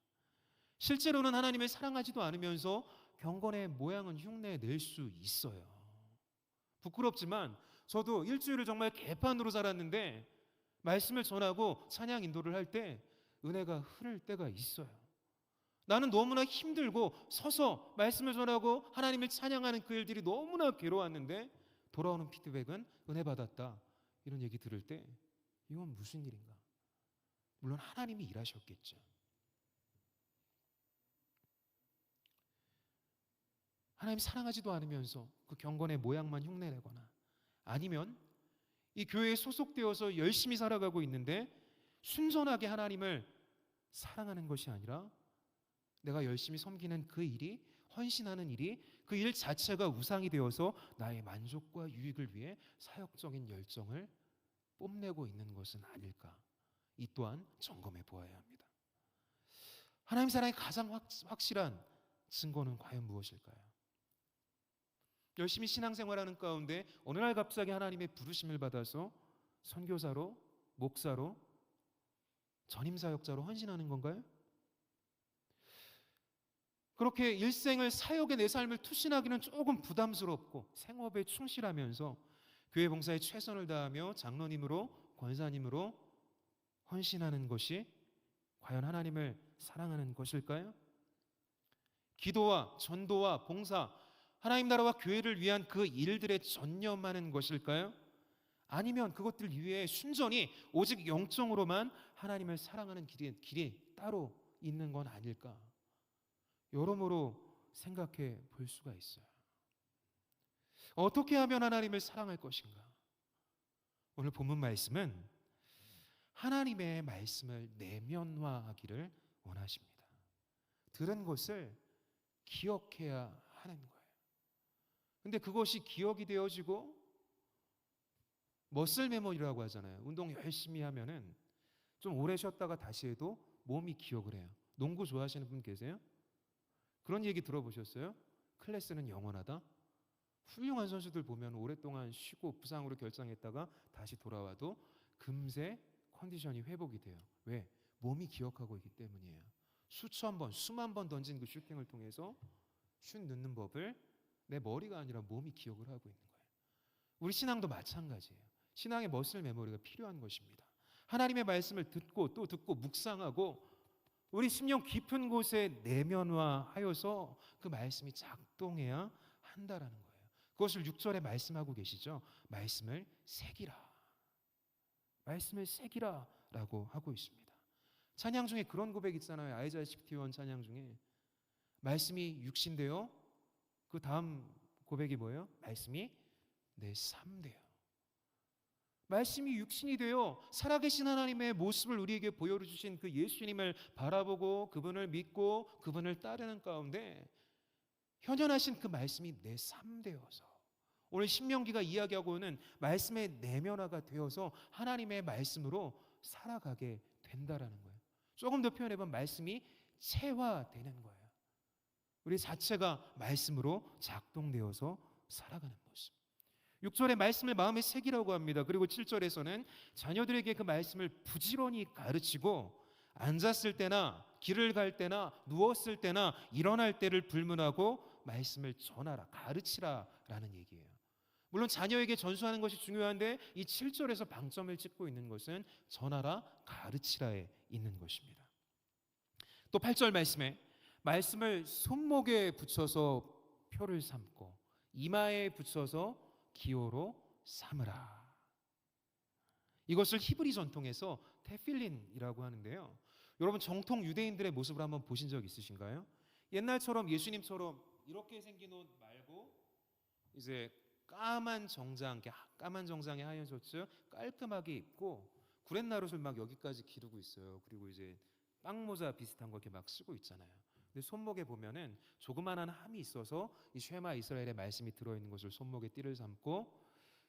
실제로는 하나님을 사랑하지도 않으면서 경건의 모양은 흉내 낼 수 있어요. 부끄럽지만 저도 일주일을 정말 개판으로 살았는데 말씀을 전하고 찬양 인도를 할 때 은혜가 흐를 때가 있어요. 나는 너무나 힘들고 서서 말씀을 전하고 하나님을 찬양하는 그 일들이 너무나 괴로웠는데 돌아오는 피드백은 은혜 받았다, 이런 얘기 들을 때 이건 무슨 일인가? 물론 하나님이 일하셨겠죠. 하나님 사랑하지도 않으면서 그 경건의 모양만 흉내내거나, 아니면 이 교회에 소속되어서 열심히 살아가고 있는데 순전하게 하나님을 사랑하는 것이 아니라 내가 열심히 섬기는 그 일이, 헌신하는 일이, 그 일 자체가 우상이 되어서 나의 만족과 유익을 위해 사역적인 열정을 뽐내고 있는 것은 아닐까? 이 또한 점검해 보아야 합니다. 하나님 사랑의 가장 확실한 증거는 과연 무엇일까요? 열심히 신앙생활하는 가운데 어느 날 갑자기 하나님의 부르심을 받아서 선교사로, 목사로, 전임사역자로 헌신하는 건가요? 그렇게 일생을 사역에 내 삶을 투신하기는 조금 부담스럽고 생업에 충실하면서 교회 봉사에 최선을 다하며 장로님으로, 권사님으로 헌신하는 것이 과연 하나님을 사랑하는 것일까요? 기도와 전도와 봉사, 하나님 나라와 교회를 위한 그 일들에 전념하는 것일까요? 아니면 그것들 이외에 순전히 오직 영적으로만 하나님을 사랑하는 길이 따로 있는 건 아닐까? 여러모로 생각해 볼 수가 있어요. 어떻게 하면 하나님을 사랑할 것인가? 오늘 본문 말씀은 하나님의 말씀을 내면화하기를 원하십니다. 들은 것을 기억해야 하는 거예요. 근데 그것이 기억이 되어지고 머슬 메모리라고 하잖아요. 운동 열심히 하면은 좀 오래 쉬었다가 다시 해도 몸이 기억을 해요. 농구 좋아하시는 분 계세요? 그런 얘기 들어보셨어요? 클래스는 영원하다? 훌륭한 선수들 보면 오랫동안 쉬고 부상으로 결장했다가 다시 돌아와도 금세 컨디션이 회복이 돼요. 왜? 몸이 기억하고 있기 때문이에요. 수천 번, 수만 번 던진 그 슈팅을 통해서 슛 넣는 법을 내 머리가 아니라 몸이 기억을 하고 있는 거예요. 우리 신앙도 마찬가지예요. 신앙의 머슬 메모리가 필요한 것입니다. 하나님의 말씀을 듣고 또 듣고 묵상하고 우리 심령 깊은 곳에 내면화하여서 그 말씀이 작동해야 한다라는 거예요. 그것을 6절에 말씀하고 계시죠. 말씀을 새기라. 말씀을 새기라 라고 하고 있습니다. 찬양 중에 그런 고백 있잖아요. 아이자야 61 찬양 중에 말씀이 육신되어, 그 다음 고백이 뭐예요? 말씀이 내 삶 되어. 말씀이 육신이 되어 살아계신 하나님의 모습을 우리에게 보여주신 그 예수님을 바라보고 그분을 믿고 그분을 따르는 가운데 현현하신 그 말씀이 내 삶 되어서 오늘 신명기가 이야기하고 있는 말씀의 내면화가 되어서 하나님의 말씀으로 살아가게 된다라는 거예요. 조금 더 표현해보면 말씀이 체화되는 거예요. 우리 자체가 말씀으로 작동되어서 살아가는 모습. 6절에 말씀을 마음에 새기라고 합니다. 그리고 7절에서는 자녀들에게 그 말씀을 부지런히 가르치고 앉았을 때나 길을 갈 때나 누웠을 때나 일어날 때를 불문하고 말씀을 전하라, 가르치라라는 얘기예요. 물론 자녀에게 전수하는 것이 중요한데 이 7절에서 방점을 찍고 있는 것은 전하라, 가르치라에 있는 것입니다. 또 8절 말씀에 말씀을 손목에 붙여서 표를 삼고 이마에 붙여서 기호로 삼으라. 이것을 히브리 전통에서 테필린이라고 하는데요. 여러분 정통 유대인들의 모습을 한번 보신 적 있으신가요? 옛날처럼 예수님처럼 이렇게 생긴 옷 말고 이제 까만 정장에 하얀 셔츠 깔끔하게 입고 구렛나룻을 막 여기까지 기르고 있어요. 그리고 이제 빵모자 비슷한 거 이렇게 막 쓰고 있잖아요. 근데 손목에 보면은 조그만한 함이 있어서 이 쉐마 이스라엘의 말씀이 들어있는 것을 손목에 띠를 삼고,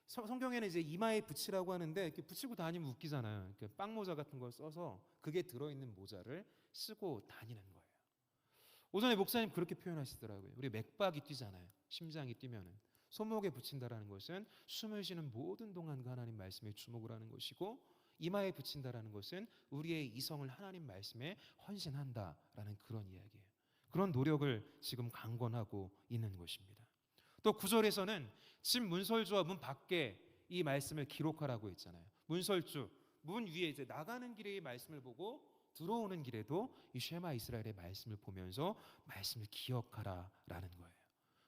성경에는 이제 이마에 붙이라고 하는데 이렇게 붙이고 다니면 웃기잖아요. 빵모자 같은 걸 써서 그게 들어있는 모자를 쓰고 다니는 거예요. 오전에 목사님 그렇게 표현하시더라고요. 우리 맥박이 뛰잖아요. 심장이 뛰면은 손목에 붙인다라는 것은 숨을 쉬는 모든 동안 그 하나님 말씀에 주목을 하는 것이고, 이마에 붙인다라는 것은 우리의 이성을 하나님 말씀에 헌신한다라는 그런 이야기예요. 그런 노력을 지금 강권하고 있는 것입니다. 또 9절에서는 집 문설주와 문 밖에 이 말씀을 기록하라고 했잖아요. 문설주, 문 위에 이제 나가는 길에 이 말씀을 보고 들어오는 길에도 이 쉐마 이스라엘의 말씀을 보면서 말씀을 기억하라라는 거예요.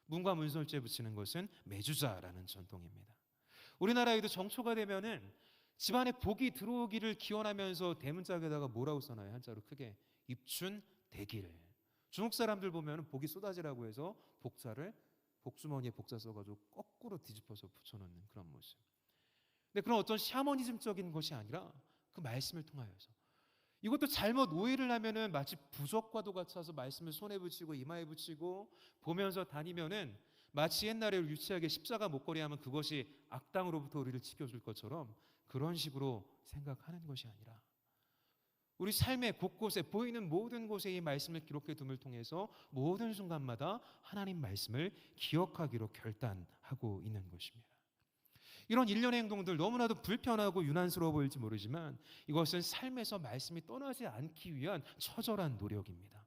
문과 문설주에 붙이는 것은 매주자라는 전통입니다. 우리나라에도 정초가 되면은 집안에 복이 들어오기를 기원하면서 대문짝에다가 뭐라고 써놔요? 한자로 크게 입춘 대길. 중국 사람들 보면은 복이 쏟아지라고 해서 복자를 복주머니에 복자 써가지고 거꾸로 뒤집어서 붙여놓는 그런 모습. 근데 그런 어떤 샤머니즘적인 것이 아니라 그 말씀을 통하여서, 이것도 잘못 오해를 하면은 마치 부적과도 같아서 말씀을 손에 붙이고 이마에 붙이고 보면서 다니면은 마치 옛날에 유치하게 십자가 목걸이 하면 그것이 악당으로부터 우리를 지켜줄 것처럼 그런 식으로 생각하는 것이 아니라, 우리 삶의 곳곳에 보이는 모든 곳에 이 말씀을 기록해 둠을 통해서 모든 순간마다 하나님 말씀을 기억하기로 결단하고 있는 것입니다. 이런 일련의 행동들 너무나도 불편하고 유난스러워 보일지 모르지만 이것은 삶에서 말씀이 떠나지 않기 위한 처절한 노력입니다.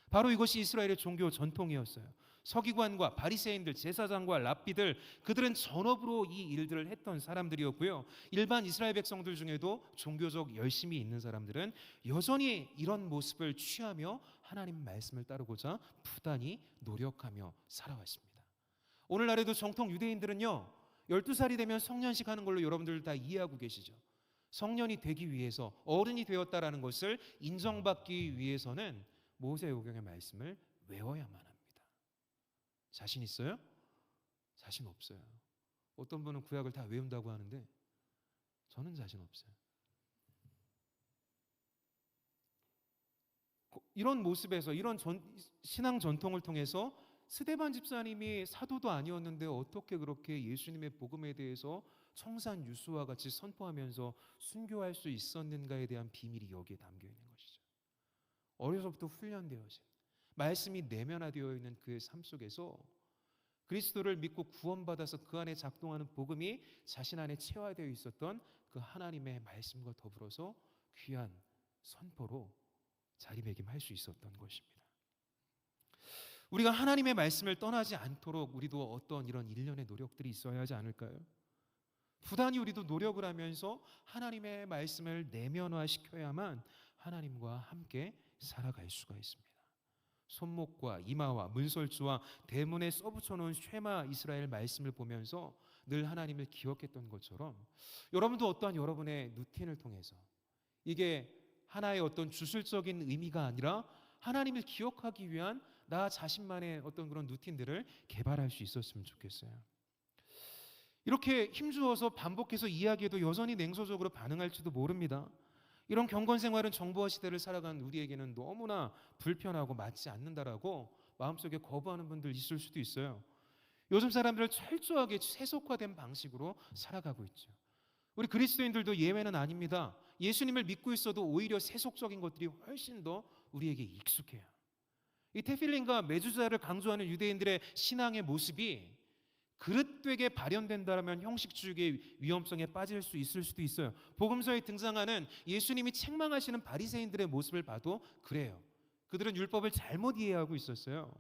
바로 이것이 이스라엘의 종교 전통이었어요. 서기관과 바리새인들, 제사장과 랍비들, 그들은 전업으로 이 일들을 했던 사람들이었고요. 일반 이스라엘 백성들 중에도 종교적 열심이 있는 사람들은 여전히 이런 모습을 취하며 하나님 말씀을 따르고자 부단히 노력하며 살아왔습니다. 오늘날에도 정통 유대인들은요, 12살이 되면 성년식 하는 걸로 여러분들 다 이해하고 계시죠? 성년이 되기 위해서, 어른이 되었다라는 것을 인정받기 위해서는 모세오경의 말씀을 외워야만 합니다. 자신 있어요? 자신 없어요. 어떤 분은 구약을 다 외운다고 하는데 저는 자신 없어요. 이런 모습에서, 이런 신앙 전통을 통해서 스데반 집사님이 사도도 아니었는데 어떻게 그렇게 예수님의 복음에 대해서 청산유수와 같이 선포하면서 순교할 수 있었는가에 대한 비밀이 여기에 담겨 있는 것이죠. 어려서부터 훈련되어진 말씀이 내면화되어 있는 그의 삶 속에서 그리스도를 믿고 구원받아서 그 안에 작동하는 복음이 자신 안에 체화되어 있었던 그 하나님의 말씀과 더불어서 귀한 선포로 자리매김할 수 있었던 것입니다. 우리가 하나님의 말씀을 떠나지 않도록 우리도 어떤 이런 일련의 노력들이 있어야 하지 않을까요? 부단히 우리도 노력을 하면서 하나님의 말씀을 내면화시켜야만 하나님과 함께 살아갈 수가 있습니다. 손목과 이마와 문설주와 대문에 써붙여놓은 쉐마 이스라엘 말씀을 보면서 늘 하나님을 기억했던 것처럼 여러분도 어떠한 여러분의 루틴을 통해서, 이게 하나의 어떤 주술적인 의미가 아니라 하나님을 기억하기 위한 나 자신만의 어떤 그런 루틴들을 개발할 수 있었으면 좋겠어요. 이렇게 힘주어서 반복해서 이야기해도 여전히 냉소적으로 반응할지도 모릅니다. 이런 경건 생활은 정보화 시대를 살아간 우리에게는 너무나 불편하고 맞지 않는다라고 마음속에 거부하는 분들 있을 수도 있어요. 요즘 사람들을 철저하게 세속화된 방식으로 살아가고 있죠. 우리 그리스도인들도 예외는 아닙니다. 예수님을 믿고 있어도 오히려 세속적인 것들이 훨씬 더 우리에게 익숙해요. 이 테필린과 메주자를 강조하는 유대인들의 신앙의 모습이 그릇되게 발현된다면 형식주의의 위험성에 빠질 수 있을 수도 있어요. 복음서에 등장하는 예수님이 책망하시는 바리새인들의 모습을 봐도 그래요. 그들은 율법을 잘못 이해하고 있었어요.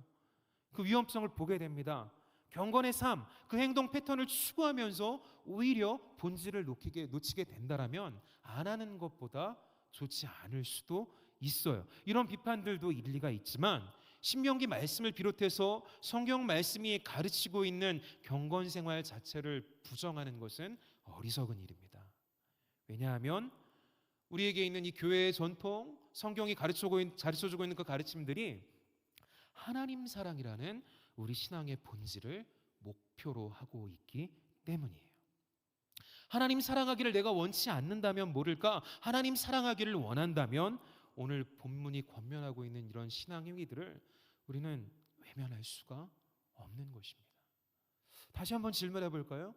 그 위험성을 보게 됩니다. 경건의 삶, 그 행동 패턴을 추구하면서 오히려 본질을 놓치게 된다라면 안 하는 것보다 좋지 않을 수도 있어요. 이런 비판들도 일리가 있지만 신명기 말씀을 비롯해서 성경 말씀이 가르치고 있는 경건 생활 자체를 부정하는 것은 어리석은 일입니다. 왜냐하면 우리에게 있는 이 교회의 전통, 성경이 가르쳐주고 있는 그 가르침들이 하나님 사랑이라는 우리 신앙의 본질을 목표로 하고 있기 때문이에요. 하나님 사랑하기를 내가 원치 않는다면 모를까, 하나님 사랑하기를 원한다면 오늘 본문이 권면하고 있는 이런 신앙 행위들을 우리는 외면할 수가 없는 것입니다. 다시 한번 질문해 볼까요?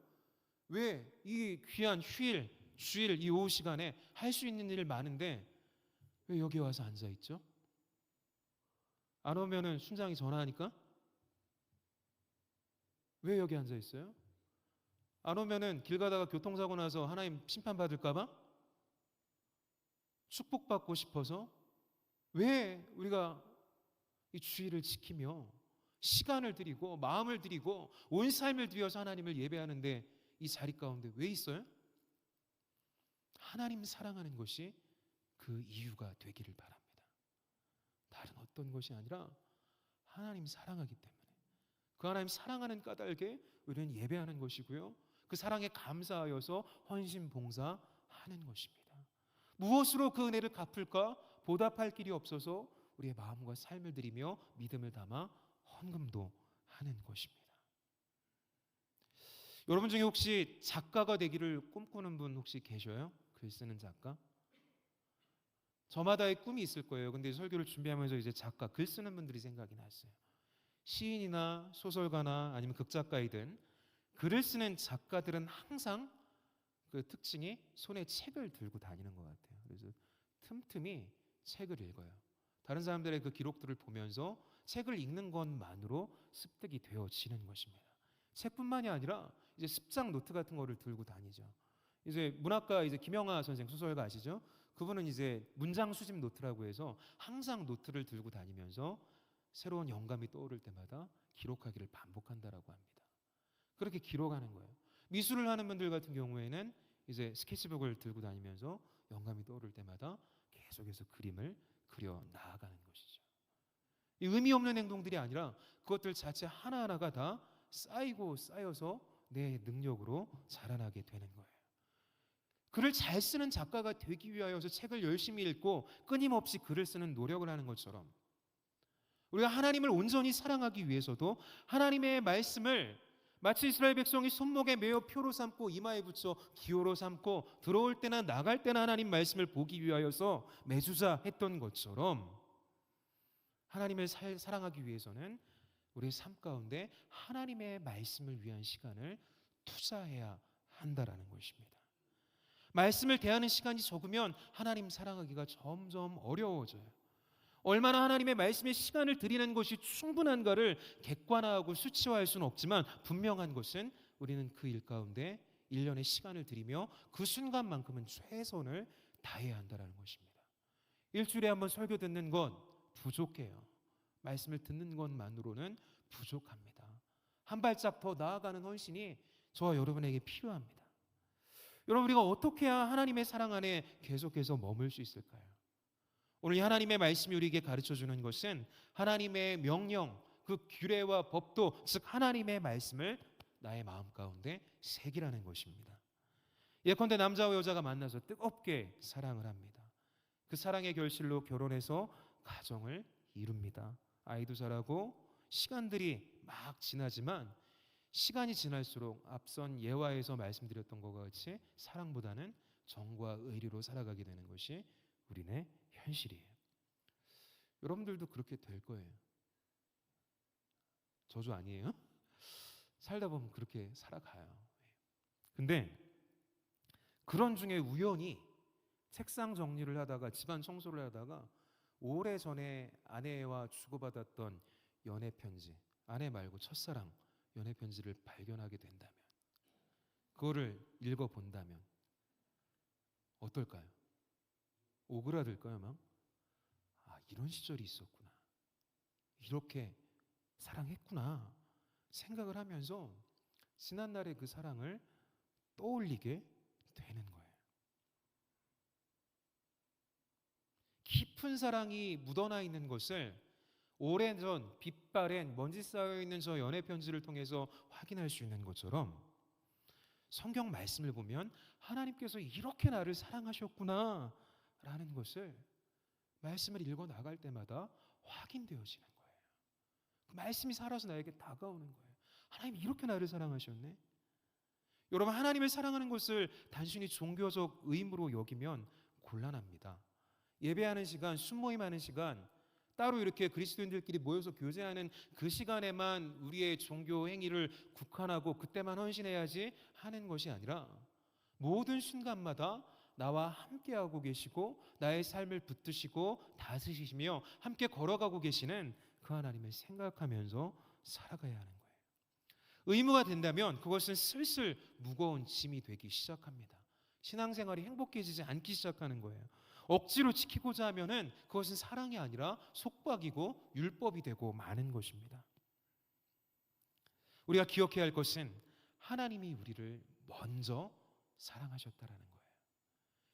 왜 이 귀한 휴일, 주일 이 오후 시간에 할 수 있는 일 많은데 왜 여기 와서 앉아 있죠? 안 오면은 순장이 전화하니까 왜 여기 앉아 있어요? 안 오면은 길 가다가 교통사고 나서 하나님 심판 받을까 봐? 축복받고 싶어서? 왜 우리가 이 주의를 지키며 시간을 드리고 마음을 드리고 온 삶을 들여서 하나님을 예배하는데 이 자리 가운데 왜 있어요? 하나님 사랑하는 것이 그 이유가 되기를 바랍니다. 다른 어떤 것이 아니라 하나님 사랑하기 때문에 그 하나님 사랑하는 까닭에 우리는 예배하는 것이고요. 그 사랑에 감사하여서 헌신 봉사하는 것입니다. 무엇으로 그 은혜를 갚을까? 보답할 길이 없어서 우리의 마음과 삶을 드리며 믿음을 담아 헌금도 하는 것입니다. 여러분 중에 혹시 작가가 되기를 꿈꾸는 분 혹시 계셔요? 글 쓰는 작가? 저마다의 꿈이 있을 거예요. 근데 설교를 준비하면서 이제 작가, 글 쓰는 분들이 생각이 났어요. 시인이나 소설가나 아니면 극작가이든 글을 쓰는 작가들은 항상 그 특징이 손에 책을 들고 다니는 것 같아요. 그래서 틈틈이 책을 읽어요. 다른 사람들의 그 기록들을 보면서 책을 읽는 것만으로 습득이 되어지는 것입니다. 책뿐만이 아니라 이제 습작 노트 같은 거를 들고 다니죠. 이제 문학가 이제 김영하 선생 소설가 아시죠? 그분은 이제 문장 수집 노트라고 해서 항상 노트를 들고 다니면서 새로운 영감이 떠오를 때마다 기록하기를 반복한다라고 합니다. 그렇게 기록하는 거예요. 미술을 하는 분들 같은 경우에는 이제 스케치북을 들고 다니면서 영감이 떠오를 때마다 계속해서 그림을 그려 나아가는 것이죠. 이 의미 없는 행동들이 아니라 그것들 자체 하나하나가 다 쌓이고 쌓여서 내 능력으로 자라나게 되는 거예요. 글을 잘 쓰는 작가가 되기 위하여서 책을 열심히 읽고 끊임없이 글을 쓰는 노력을 하는 것처럼 우리가 하나님을 온전히 사랑하기 위해서도 하나님의 말씀을 마치 이스라엘 백성이 손목에 메어 표로 삼고 이마에 붙여 기호로 삼고 들어올 때나 나갈 때나 하나님 말씀을 보기 위하여서 매주자 했던 것처럼 하나님을 사랑하기 위해서는 우리의 삶 가운데 하나님의 말씀을 위한 시간을 투자해야 한다라는 것입니다. 말씀을 대하는 시간이 적으면 하나님 사랑하기가 점점 어려워져요. 얼마나 하나님의 말씀에 시간을 드리는 것이 충분한가를 객관화하고 수치화할 수는 없지만 분명한 것은 우리는 그 일 가운데 1년의 시간을 들이며 그 순간만큼은 최선을 다해야 한다는 것입니다. 일주일에 한 번 설교 듣는 건 부족해요. 말씀을 듣는 것만으로는 부족합니다. 한 발짝 더 나아가는 헌신이 저와 여러분에게 필요합니다. 여러분, 우리가 어떻게 해야 하나님의 사랑 안에 계속해서 머물 수 있을까요? 오늘 하나님의 말씀이 우리에게 가르쳐주는 것은 하나님의 명령, 그 규례와 법도, 즉 하나님의 말씀을 나의 마음 가운데 새기라는 것입니다. 예컨대 남자와 여자가 만나서 뜨겁게 사랑을 합니다. 그 사랑의 결실로 결혼해서 가정을 이룹니다. 아이도 자라고 시간들이 막 지나지만 시간이 지날수록 앞선 예화에서 말씀드렸던 것과 같이 사랑보다는 정과 의리로 살아가게 되는 것이 우리네 현실이에요. 여러분들도 그렇게 될 거예요. 저주 아니에요? 살다 보면 그렇게 살아가요. 근데 그런 중에 우연히 책상 정리를 하다가 집안 청소를 하다가 오래전에 아내와 주고받았던 연애 편지, 아내 말고 첫사랑 연애 편지를 발견하게 된다면, 그거를 읽어본다면 어떨까요? 오그라들까요? 막? 아, 이런 시절이 있었구나, 이렇게 사랑했구나 생각을 하면서 지난날의 그 사랑을 떠올리게 되는 거예요. 깊은 사랑이 묻어나 있는 것을 오래전 빛바랜 먼지 쌓여있는 저 연애 편지를 통해서 확인할 수 있는 것처럼 성경 말씀을 보면 하나님께서 이렇게 나를 사랑하셨구나 라는 것을 말씀을 읽어 나갈 때마다 확인되어지는 거예요. 그 말씀이 살아서 나에게 다가오는 거예요. 하나님 이렇게 나를 사랑하셨네. 여러분, 하나님을 사랑하는 것을 단순히 종교적 의무로 여기면 곤란합니다. 예배하는 시간, 순모임하는 시간, 따로 이렇게 그리스도인들끼리 모여서 교제하는 그 시간에만 우리의 종교 행위를 국한하고 그때만 헌신해야지 하는 것이 아니라 모든 순간마다 나와 함께하고 계시고 나의 삶을 붙드시고 다스리시며 함께 걸어가고 계시는 그 하나님을 생각하면서 살아가야 하는 거예요. 의무가 된다면 그것은 슬슬 무거운 짐이 되기 시작합니다. 신앙생활이 행복해지지 않기 시작하는 거예요. 억지로 지키고자 하면은 그것은 사랑이 아니라 속박이고 율법이 되고 마는 것입니다. 우리가 기억해야 할 것은 하나님이 우리를 먼저 사랑하셨다라는 거예요.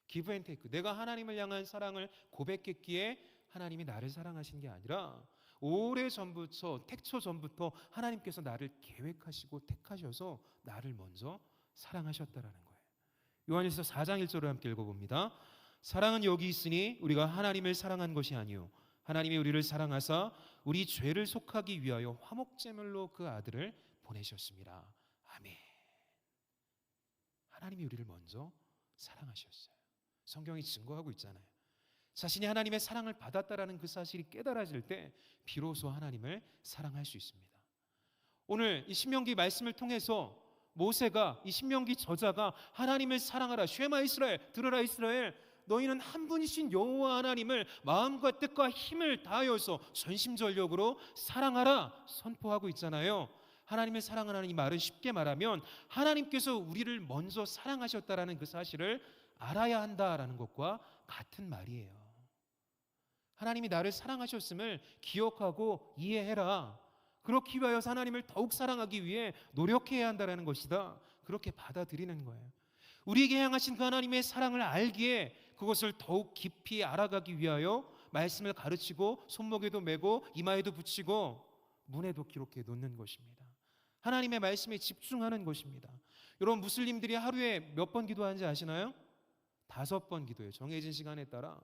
기브 앤 테이크. 내가 하나님을 향한 사랑을 고백했기에 하나님이 나를 사랑하신 게 아니라 오래전부터, 태초 전부터 하나님께서 나를 계획하시고 택하셔서 나를 먼저 사랑하셨다라는 거예요. 요한일서 4장 1절을 함께 읽어봅니다. 사랑은 여기 있으니 우리가 하나님을 사랑한 것이 아니요 하나님이 우리를 사랑하사 우리 죄를 속하기 위하여 화목제물로 그 아들을 보내셨습니다. 아멘. 하나님이 우리를 먼저 사랑하셨어요. 성경이 증거하고 있잖아요. 자신이 하나님의 사랑을 받았다라는 그 사실이 깨달아질 때 비로소 하나님을 사랑할 수 있습니다. 오늘 이 신명기 말씀을 통해서 모세가, 이 신명기 저자가 하나님을 사랑하라, 쉐마 이스라엘, 들으라 이스라엘, 너희는 한 분이신 여호와 하나님을 마음과 뜻과 힘을 다하여서 전심전력으로 사랑하라 선포하고 있잖아요. 하나님을 사랑하라는 이 말은 쉽게 말하면 하나님께서 우리를 먼저 사랑하셨다라는 그 사실을 알아야 한다라는 것과 같은 말이에요. 하나님이 나를 사랑하셨음을 기억하고 이해해라. 그렇기 위하여서 하나님을 더욱 사랑하기 위해 노력해야 한다는 것이다. 그렇게 받아들이는 거예요. 우리에게 향하신 그 하나님의 사랑을 알기에 그것을 더욱 깊이 알아가기 위하여 말씀을 가르치고 손목에도 메고 이마에도 붙이고 문에도 기록해 놓는 것입니다. 하나님의 말씀에 집중하는 것입니다. 여러분, 무슬림들이 하루에 몇 번 기도하는지 아시나요? 5번 기도해요. 정해진 시간에 따라.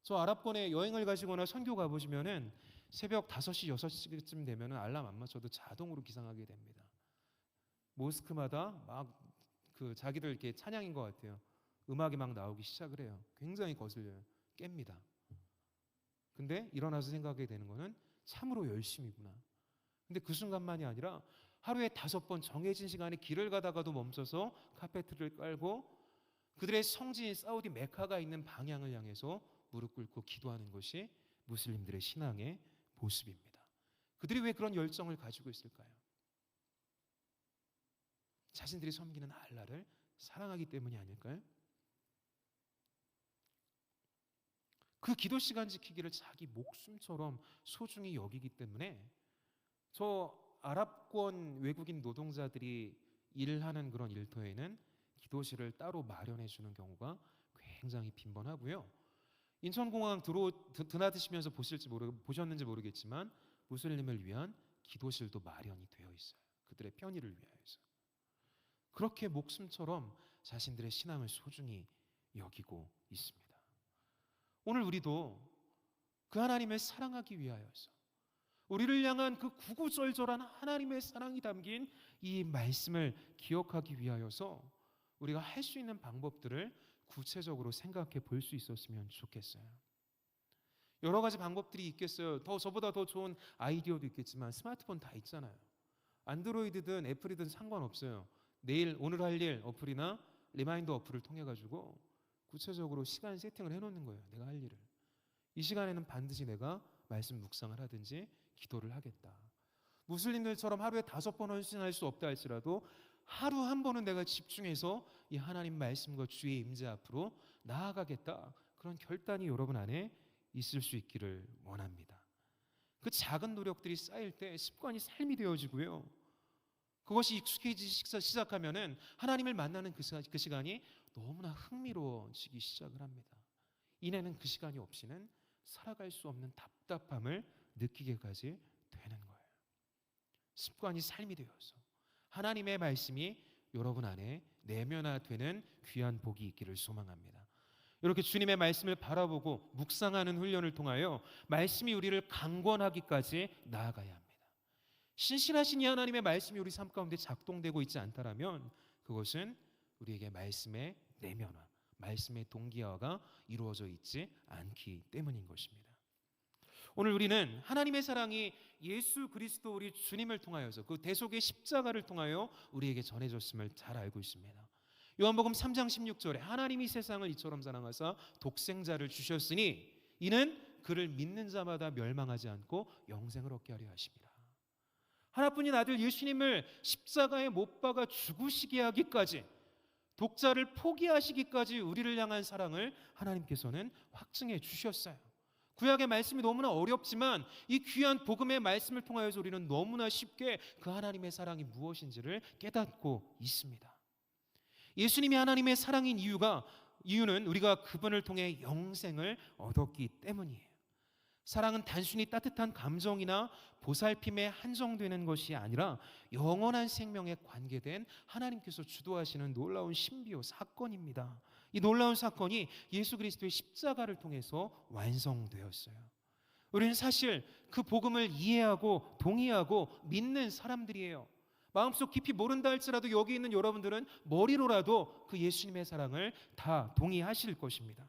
저 아랍권에 여행을 가시거나 선교 가보시면은 새벽 5시, 6시쯤 되면은 알람 안 맞춰도 자동으로 기상하게 됩니다. 모스크마다 막 그 자기들 이렇게 찬양인 것 같아요. 음악이 막 나오기 시작을 해요. 굉장히 거슬려요. 깹니다. 근데 일어나서 생각하게 되는 거는 참으로 열심이구나. 근데 그 순간만이 아니라 하루에 5번 정해진 시간에 길을 가다가도 멈춰서 카페트를 깔고 그들의 성지인 사우디 메카가 있는 방향을 향해서 무릎 꿇고 기도하는 것이 무슬림들의 신앙의 모습입니다. 그들이 왜 그런 열정을 가지고 있을까요? 자신들이 섬기는 알라를 사랑하기 때문이 아닐까요? 그 기도 시간 지키기를 자기 목숨처럼 소중히 여기기 때문에 저 아랍권 외국인 노동자들이 일하는 그런 일터에는 기도실을 따로 마련해 주는 경우가 굉장히 빈번하고요. 인천공항 드나드시면서 보셨는지 모르겠지만 무슬림을 위한 기도실도 마련이 되어 있어요. 그들의 편의를 위하여서. 그렇게 목숨처럼 자신들의 신앙을 소중히 여기고 있습니다. 오늘 우리도 그 하나님을 사랑하기 위하여서 우리를 향한 그 구구절절한 하나님의 사랑이 담긴 이 말씀을 기억하기 위하여서 우리가 할 수 있는 방법들을 구체적으로 생각해 볼 수 있었으면 좋겠어요. 여러 가지 방법들이 있겠어요. 저보다 더 좋은 아이디어도 있겠지만 스마트폰 다 있잖아요. 안드로이드든 애플이든 상관없어요. 오늘 할 일 어플이나 리마인더 어플을 통해 가지고 구체적으로 시간 세팅을 해놓는 거예요. 내가 할 일을 이 시간에는 반드시 내가 말씀 묵상을 하든지 기도를 하겠다. 무슬림들처럼 하루에 5번 헌신할 수 없다 할지라도 하루 한 번은 내가 집중해서 이 하나님 말씀과 주의 임재 앞으로 나아가겠다. 그런 결단이 여러분 안에 있을 수 있기를 원합니다. 그 작은 노력들이 쌓일 때 습관이 삶이 되어지고요. 그것이 익숙해지기 시작하면은 하나님을 만나는 그 시간이 너무나 흥미로워지기 시작을 합니다. 이내는 그 시간이 없이는 살아갈 수 없는 답답함을 느끼게까지 되는 거예요. 습관이 삶이 되어서 하나님의 말씀이 여러분 안에 내면화되는 귀한 복이 있기를 소망합니다. 이렇게 주님의 말씀을 바라보고 묵상하는 훈련을 통하여 말씀이 우리를 강권하기까지 나아가야 합니다. 신실하신 이 하나님의 말씀이 우리 삶 가운데 작동되고 있지 않다라면 그것은 우리에게 말씀의 내면화, 말씀의 동기화가 이루어져 있지 않기 때문인 것입니다. 오늘 우리는 하나님의 사랑이 예수 그리스도 우리 주님을 통하여서 그 대속의 십자가를 통하여 우리에게 전해졌음을 잘 알고 있습니다. 요한복음 3장 16절에 하나님이 세상을 이처럼 사랑하사 독생자를 주셨으니 이는 그를 믿는 자마다 멸망하지 않고 영생을 얻게 하려 하십니다. 하나뿐인 아들 예수님을 십자가에 못 박아 죽으시게 하기까지, 독자를 포기하시기까지 우리를 향한 사랑을 하나님께서는 확증해 주셨어요. 구약의 말씀이 너무나 어렵지만 이 귀한 복음의 말씀을 통하여서 우리는 너무나 쉽게 그 하나님의 사랑이 무엇인지를 깨닫고 있습니다. 예수님이 하나님의 사랑인 이유는 우리가 그분을 통해 영생을 얻었기 때문이에요. 사랑은 단순히 따뜻한 감정이나 보살핌에 한정되는 것이 아니라 영원한 생명에 관계된 하나님께서 주도하시는 놀라운 신비요 사건입니다. 이 놀라운 사건이 예수 그리스도의 십자가를 통해서 완성되었어요. 우리는 사실 그 복음을 이해하고 동의하고 믿는 사람들이에요. 마음속 깊이 모른다 할지라도 여기 있는 여러분들은 머리로라도 그 예수님의 사랑을 다 동의하실 것입니다.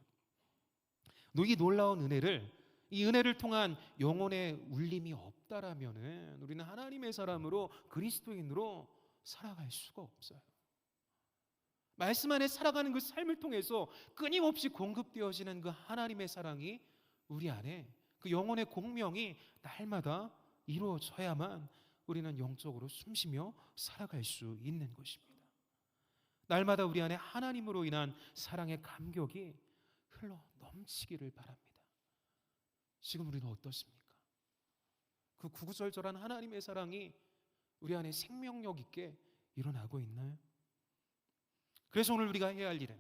이 놀라운 은혜를, 이 은혜를 통한 영혼의 울림이 없다라면은 우리는 하나님의 사람으로, 그리스도인으로 살아갈 수가 없어요. 말씀 안에 살아가는 그 삶을 통해서 끊임없이 공급되어지는 그 하나님의 사랑이 우리 안에, 그 영혼의 공명이 날마다 이루어져야만 우리는 영적으로 숨쉬며 살아갈 수 있는 것입니다. 날마다 우리 안에 하나님으로 인한 사랑의 감격이 흘러 넘치기를 바랍니다. 지금 우리는 어떻습니까? 그 구구절절한 하나님의 사랑이 우리 안에 생명력 있게 일어나고 있나요? 그래서 오늘 우리가 해야 할 일은,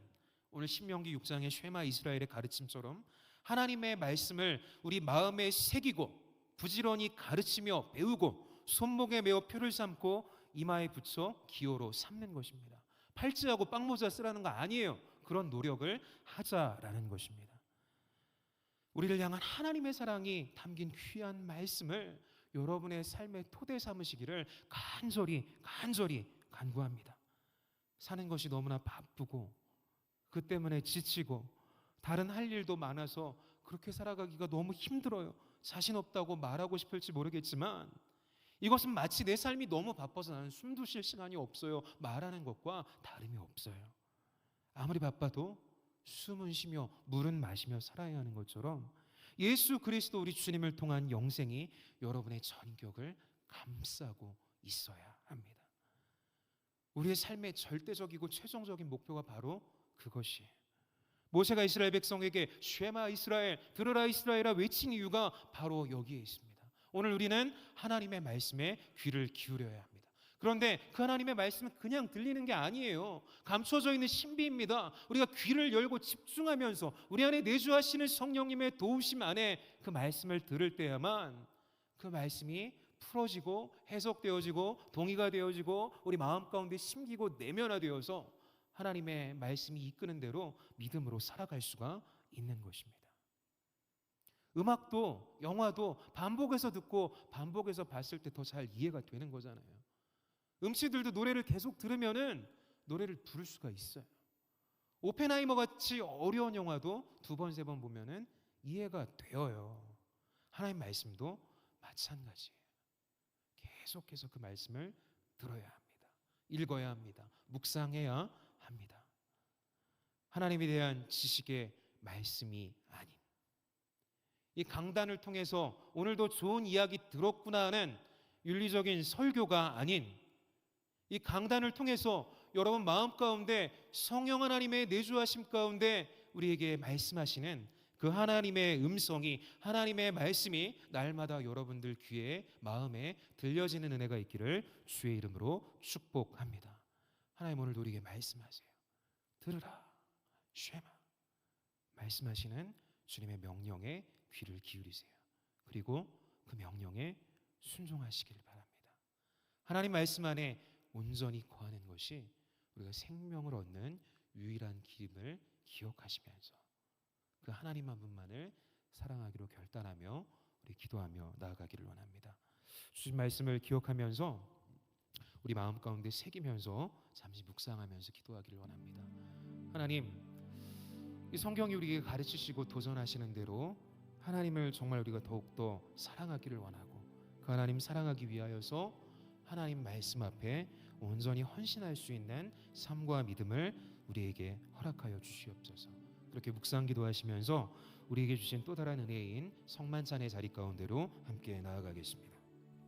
오늘 신명기 6장의 쉐마 이스라엘의 가르침처럼 하나님의 말씀을 우리 마음에 새기고 부지런히 가르치며 배우고 손목에 메어 표를 삼고 이마에 붙여 기호로 삼는 것입니다. 팔찌하고 빵모자 쓰라는 거 아니에요. 그런 노력을 하자라는 것입니다. 우리를 향한 하나님의 사랑이 담긴 귀한 말씀을 여러분의 삶의 토대 삼으시기를 간절히 간구합니다. 사는 것이 너무나 바쁘고 그 때문에 지치고 다른 할 일도 많아서 그렇게 살아가기가 너무 힘들어요. 자신 없다고 말하고 싶을지 모르겠지만 이것은 마치 내 삶이 너무 바빠서 나는 숨도 쉴 시간이 없어요 말하는 것과 다름이 없어요. 아무리 바빠도 숨은 쉬며 물은 마시며 살아야 하는 것처럼 예수 그리스도 우리 주님을 통한 영생이 여러분의 전격을 감싸고 있어야 합니다. 우리의 삶의 절대적이고 최종적인 목표가 바로 그것이에요. 모세가 이스라엘 백성에게 쉐마 이스라엘, 들으라 이스라엘아 외친 이유가 바로 여기에 있습니다. 오늘 우리는 하나님의 말씀에 귀를 기울여야 합니다. 그런데 그 하나님의 말씀은 그냥 들리는 게 아니에요. 감춰져 있는 신비입니다. 우리가 귀를 열고 집중하면서 우리 안에 내주하시는 성령님의 도우심 안에 그 말씀을 들을 때야만 그 말씀이 풀어지고 해석되어지고 동의가 되어지고 우리 마음 가운데 심기고 내면화되어서 하나님의 말씀이 이끄는 대로 믿음으로 살아갈 수가 있는 것입니다. 음악도 영화도 반복해서 듣고 반복해서 봤을 때 더 잘 이해가 되는 거잖아요. 음치들도 노래를 계속 들으면은 노래를 부를 수가 있어요. 오펜하이머 같이 어려운 영화도 두 번, 세 번 보면은 이해가 되어요. 하나님 말씀도 마찬가지예요. 계속해서 그 말씀을 들어야 합니다. 읽어야 합니다. 묵상해야 합니다. 하나님에 대한 지식의 말씀이 아닌, 이 강단을 통해서 오늘도 좋은 이야기 들었구나 하는 윤리적인 설교가 아닌, 이 강단을 통해서 여러분 마음 가운데 성령 하나님의 내주하심 가운데 우리에게 말씀하시는 그 하나님의 음성이, 하나님의 말씀이 날마다 여러분들 귀에 마음에 들려지는 은혜가 있기를 주의 이름으로 축복합니다. 하나님 오늘도 우리에게 말씀하세요. 들으라 쉐마, 말씀하시는 주님의 명령에 귀를 기울이세요. 그리고 그 명령에 순종하시기를 바랍니다. 하나님 말씀 안에 온전히 거하는 것이 우리가 생명을 얻는 유일한 길임을 기억하시면서 그 하나님 한 분만을 사랑하기로 결단하며 우리 기도하며 나아가기를 원합니다. 주신 말씀을 기억하면서 우리 마음 가운데 새기면서 잠시 묵상하면서 기도하기를 원합니다. 하나님, 이 성경이 우리에게 가르치시고 도전하시는 대로 하나님을 정말 우리가 더욱더 사랑하기를 원하고 그 하나님 사랑하기 위하여서 하나님 말씀 앞에 온전히 헌신할 수 있는 삶과 믿음을 우리에게 허락하여 주시옵소서. 그렇게 묵상 기도하시면서 우리에게 주신 또 다른 은혜인 성만찬의 자리 가운데로 함께 나아가겠습니다.